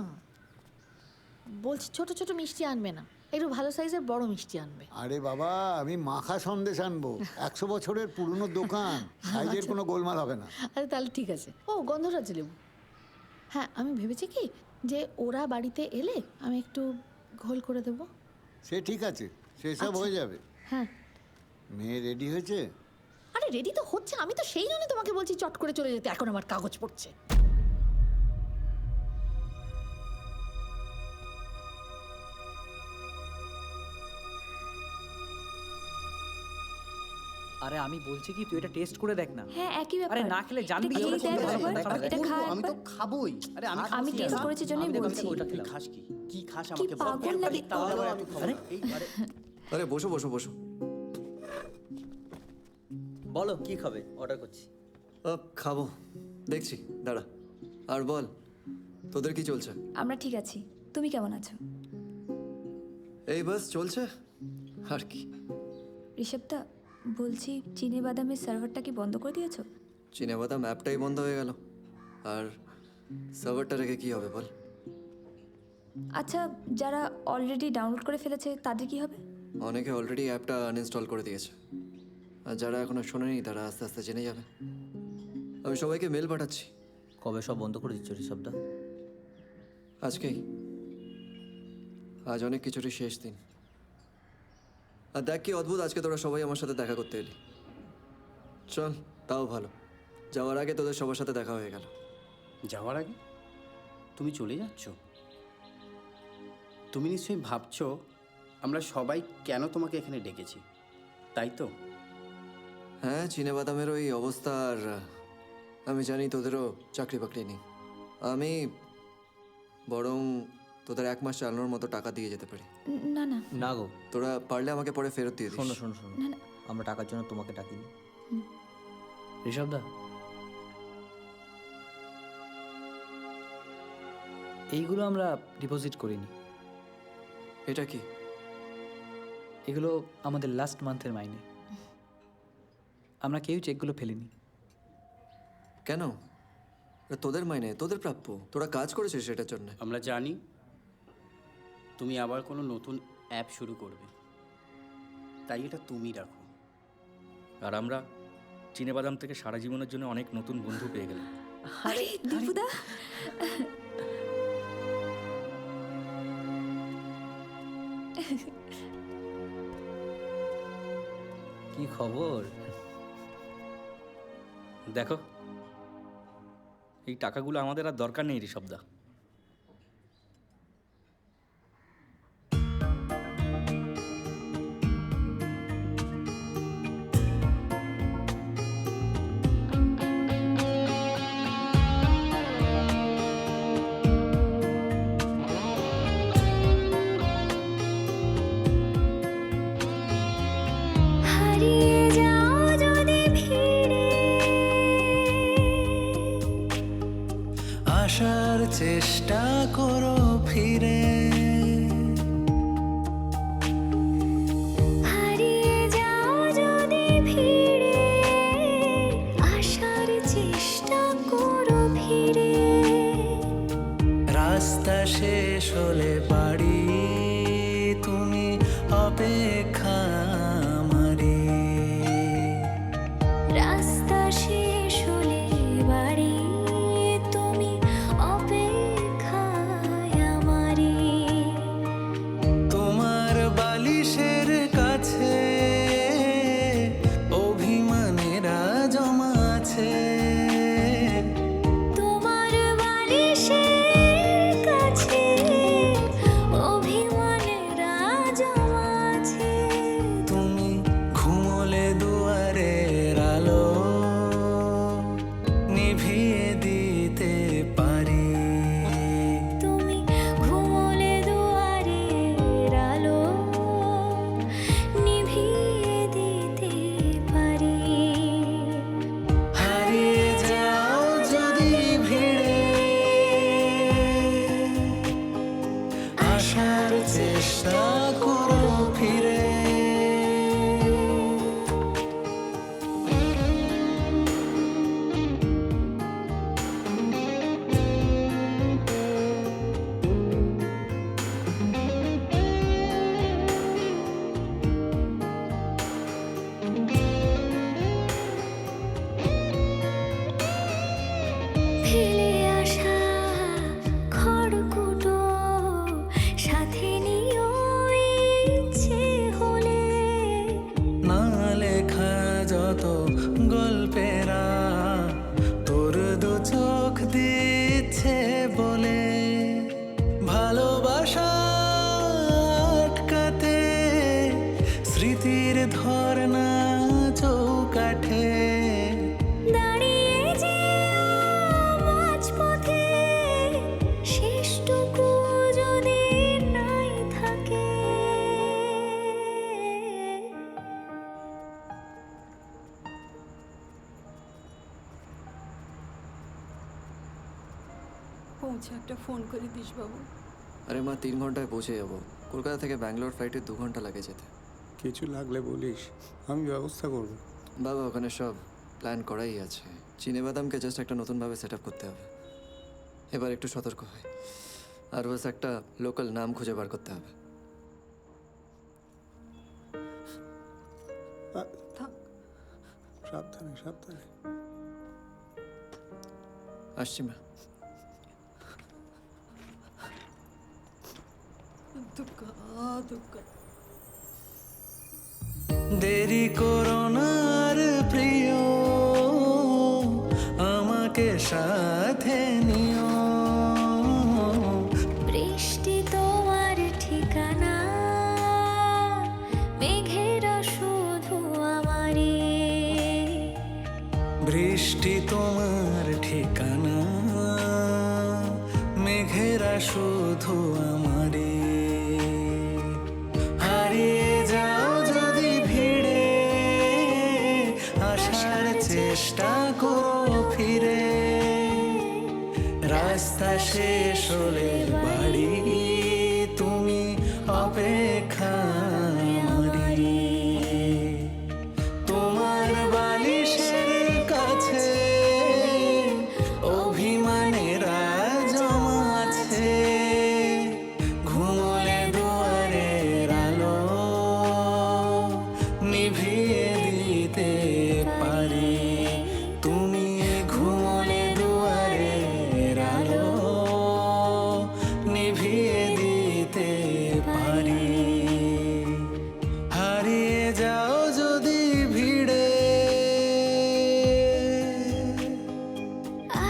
বলছি ছোট ছোট মিষ্টি আনবে না, একটু ভালো সাইজের বড় মিষ্টি আনবে। আরে বাবা, আমি মাখা সন্দেশ আনবো, 100 বছরের পুরনো দোকান, সাইজের কোনো গোলমাল হবে না। আরে তাহলে ঠিক আছে। ও, গন্ধরাজ লেবু। হ্যাঁ, আমি ভেবেছি কি যে ওরা বাড়িতে এলে আমি একটু ঘোল করে দেবো। সে ঠিক আছে, সেসব হয়ে যাবে। হ্যাঁ, মেয়ে রেডি হয়েছে? আরে রেডি তো হচ্ছে, আমি তো সেই জন্য তোমাকে বলছি চট করে চলে যেতে, এখন আমার কাগজ পড়ছে। আরে আমি বলছি কি, তুই এটা টেস্ট করে দেখ না। হ্যাঁ, একই ব্যাপার। আরে না খেলে জানবি কি করে? এটা খা আমি তো একবার। খাবোই। আরে আমি টেস্ট করেছি জন্যই বলছি। তুই খাস কি? কি খাস কি আমাকে বল। পাগল নাকি? তাহলে আবার আমি খাবো। এই আরে আরে বসো বসো বসো। বলো কি খাবে, অর্ডার করছি। খাবো, দেখছি, দাঁড়া। আর বল, তোদের কি চলছে? আমরা ঠিক আছি, তুমি কেমন আছো? এই বাস চলছে, আর কি। ঋষভদা, বলছি চিনেবাদামের সার্ভারটা কি বন্ধ করে দিয়েছো? চিনেবাদাম অ্যাপটাই বন্ধ হয়ে গেল, আর সার্ভারটা রেখে কি হবে বল? আচ্ছা, যারা অলরেডি ডাউনলোড করে ফেলেছে তাদের কি হবে? অনেকে অলরেডি অ্যাপটা আনইনস্টল করে দিয়েছে, আর যারা এখনো শোনেনি তারা আস্তে আস্তে জেনে যাবে। আমি সবাইকে মেল পাঠাচ্ছি। কবে সব বন্ধ করে দিচ্ছ ঋষভদা? আজকেই। আজ অনেক কিছুরই শেষ দিন। আর দেখ কি অদ্ভুত, আজকে তোরা সবাই আমার সাথে দেখা করতে এলি। চল, তাও ভালো, যাওয়ার আগে তোদের সবার সাথে দেখা হয়ে গেল। যাওয়ার আগে তুমি চলে যাচ্ছ? তুমি নিশ্চয়ই ভাবছো আমরা সবাই কেন তোমাকে এখানে ডেকেছি, তাই তো? হ্যাঁ, চিনেবাদামের ওই অবস্থা, আর আমি জানি তোদেরও চাকরি বাকরি নেই। আমি বরং তোদের 1 মাস চালানোর মতো টাকা দিয়ে যেতে পারি। না না না গো, তোরা পারলে আমাকে পরে ফেরত দিয়ে দিস। শোনো শোনো শোনো, আমরা টাকার জন্য তোমাকে ডাকিনি। ঋষভদা, এইগুলো আমরা ডিপোজিট করিনি। এটা কি? এগুলো আমাদের লাস্ট মান্থের মাইনে। আমরা কেউ চেকগুলো ফেলিনি। কেন? এটা তোদের মাইনে, তোদের প্রাপ্য। তোরা কাজ করেছিস সেটার জন্য। আমরা জানি তুমি আবার কোনো নতুন অ্যাপ শুরু করবে, তাই এটা তুমি রাখো। আর আমরা চিনেবাদাম থেকে সারা জীবনের জন্য অনেক নতুন বন্ধু পেয়ে গেলাম। আরে দীপুদা, কি খবর? দেখো, এই টাকাগুলো আমাদের আর দরকার নেই ঋষভদা। হারিয়ে যাও যদি ভিড়ে, আসার চেষ্টা করো ফিরে, হারিয়ে যাও যদি ভিড়ে, আসার চেষ্টা করো ফিরে। রাস্তা শেষ হলে বাড়ি, তুমি অপেক্ষা আমারি। রাস্তা শেষ হলে বাড়ি, তুমি অপেক্ষায় আমারি। তোমার বালিশের কাছে অভিমানেরা জমা আছে। তোমার বালিশের কাছে অভিমানেরা জমা আছে। তুমি ঘুমোলে দুয়ারের আলো নিভিয়ে দিতে পারি। তুমি ঘুমোলে দুয়ারের আলো নিভিয়ে দিতে পারি। হারিয়ে যাও যদি ভিড়ে, আসার চেষ্টা করো ফিরে। ফেলে আসা খড়কুটো সাথে নিও ইচ্ছে হলে। না লেখা যত গল্পেরা তোর দু চোখ দিচ্ছে বলে। ভালোবাসা আটকাতে স্মৃতির ধর্না চৌকাঠে। দাঁড়িয়ে যে মাঝপথে শেষটুকু যদি নাই থাকে। পৌঁছে একটা ফোন করে দিস বাবু। আরে মা, 3 ঘন্টায় পৌঁছে যাবো। কলকাতা থেকে ব্যাঙ্গালোর ফ্লাইটে 2 ঘন্টা লাগে যেতে। কিছু লাগলে বলিস, আমি ব্যবস্থা করব। বাবা, ওখানে সব প্ল্যান করাই আছে। চিনেবাদামকে জাস্ট একটা নতুনভাবে সেট আপ করতে হবে। এবার একটু সতর্ক হয়, আর বাস একটা লোকাল নাম খুঁজে বার করতে হবে। সাবধানে সাবধানে। আসছি মা। দুগ্গা দুগ্গা। দেরি করো না আর প্রিয়, আমাকে সাথে নিও। বৃষ্টি তোমার ঠিকানা, মেঘেরা শুধু আমারি। বৃষ্টি তোমার ঠিকানা, মেঘেরা শুধু আমারি। হারিয়ে যাও যদি ভিড়ে, আসার চেষ্টা করো ফিরে। রাস্তা শেষ হলে বাড়ি, তুমি অপেক্ষায় আমারি। তোমার বালি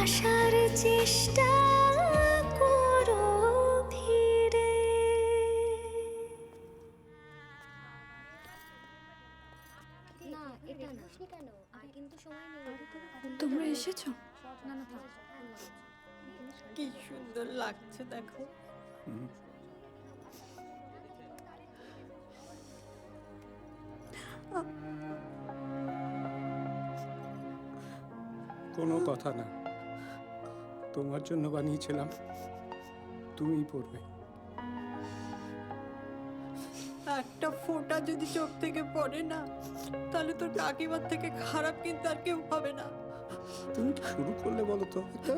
আসার চেষ্টা করো ফিরে। তোমরা এসেছো? কি সুন্দর লাগছে দেখো। কোনো কথা না, তোমার জন্য বানিয়েছিলাম, তুমিই পড়বে। একটা ফোঁটা যদি চোখ থেকে পড়ে না, তাহলে তোর কাকিমার থেকে খারাপ কিন্তু আর কেউ হবে না। তুমি তো শুরু করলে বলো তো, একটা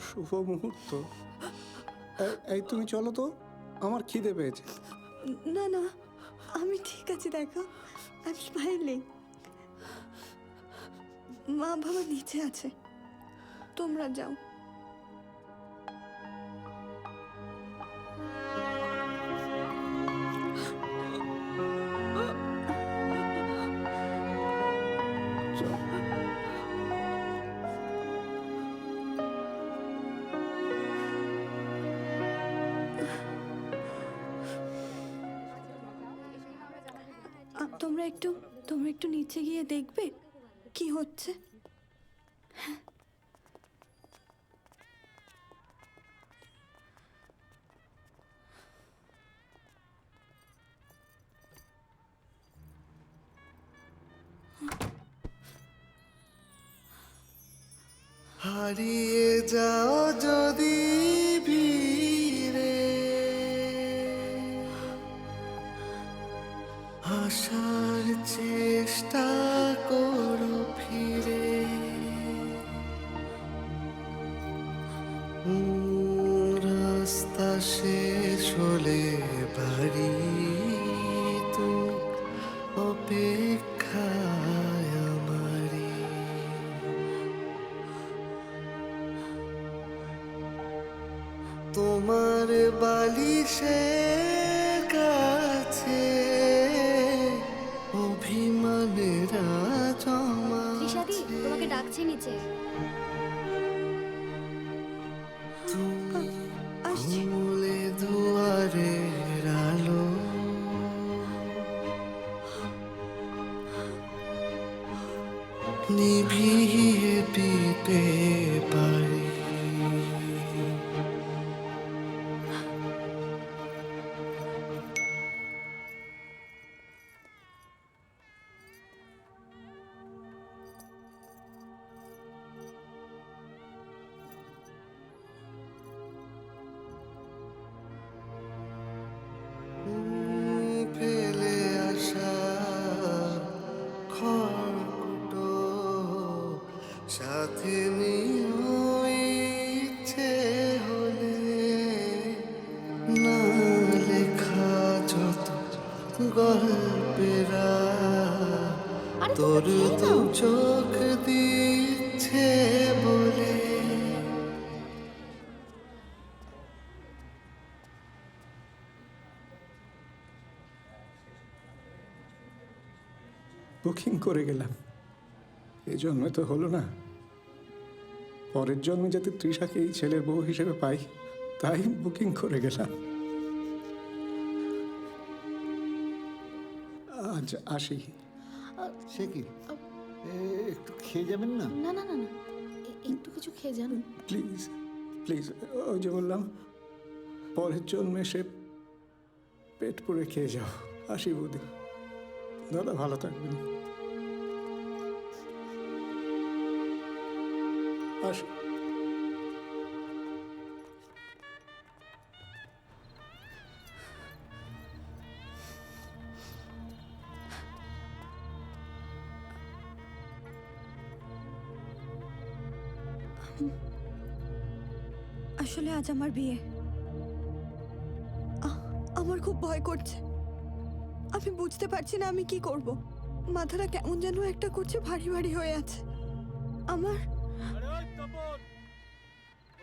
শুভ মুহূর্ত। এই তুমি চলো তো, আমার খিদে পেয়েছে। না না, আমি ঠিক আছি, দেখো আই এম স্মাইলিং। মা বাবা নিচে আছে, তোমরা যাও। তোমরা একটু নিচে গিয়ে দেখবে কি হচ্ছে। হারিয়ে যাও যদি ভিড়ে, আসার চেষ্টা করো ফিরে। রাস্তা শেষ হলে বাড়ি তুমি অপেক্ষায় আমারি। তোমার বালিশের কাছে অভিমানেরা জমা। তোমাকে ডাকছে নিচে। তুমি ভুলে দুয়ারের আলো, নিভিয়ে দিতে পারি। ফেলে আসা খড়কুটো সাথে নিও, ইচ্ছে হলে না লেখা যত গল্পেরা তোর দু চোখ দিচ্ছে বলে। বুকিং করে গেলাম, এই জন্মে তো হলো না। পরের জন্মে যাতে তৃষাকে এই ছেলের বউ হিসেবে পাই, তাই বুকিং করে গেলাম। আজ আসি। সে কি, একটু খেয়ে যাবেন না? না না না না, একটু কিছু খেয়ে যান প্লিজ প্লিজ। ওই যে বললাম, পরের জন্মে সে পেট পুড়ে খেয়ে যাও। আসি বৌদি, দাদা ভালো থাকবেন। আসি। আসলে আজ আমার বিয়ে। আমার খুব ভয় করছে, আমি বুঝতে পারছি না আমি কি করব। মাথাটা কেমন যেন একটা করছে, ভারী ভারী হয়ে আছে আমার।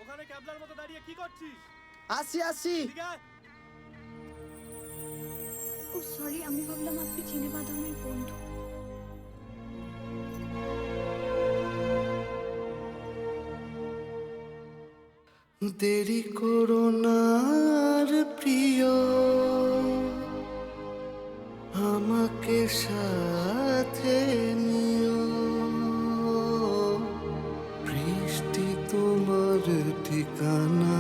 ওখানে ক্যাবলার মতো দাঁড়িয়ে কি করছিস? আসি আসি। ও সরি, আমি ভাবলাম আপনি চিনেবাদামের বন্ধু। দেরি করো না আর প্রিয়, আমাকে সাথে নিও। বৃষ্টি তোমার ঠিকানা,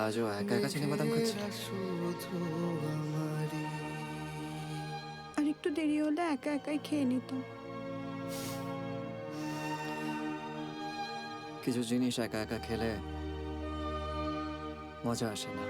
আজও একা একা চিনেবাদাম খাচ্ছি। শুধু আমারই। আর একটু দেরি হলে একা একাই খেয়ে নিতাম। কিছু জিনিস একা একা খেলে মজা আসে না।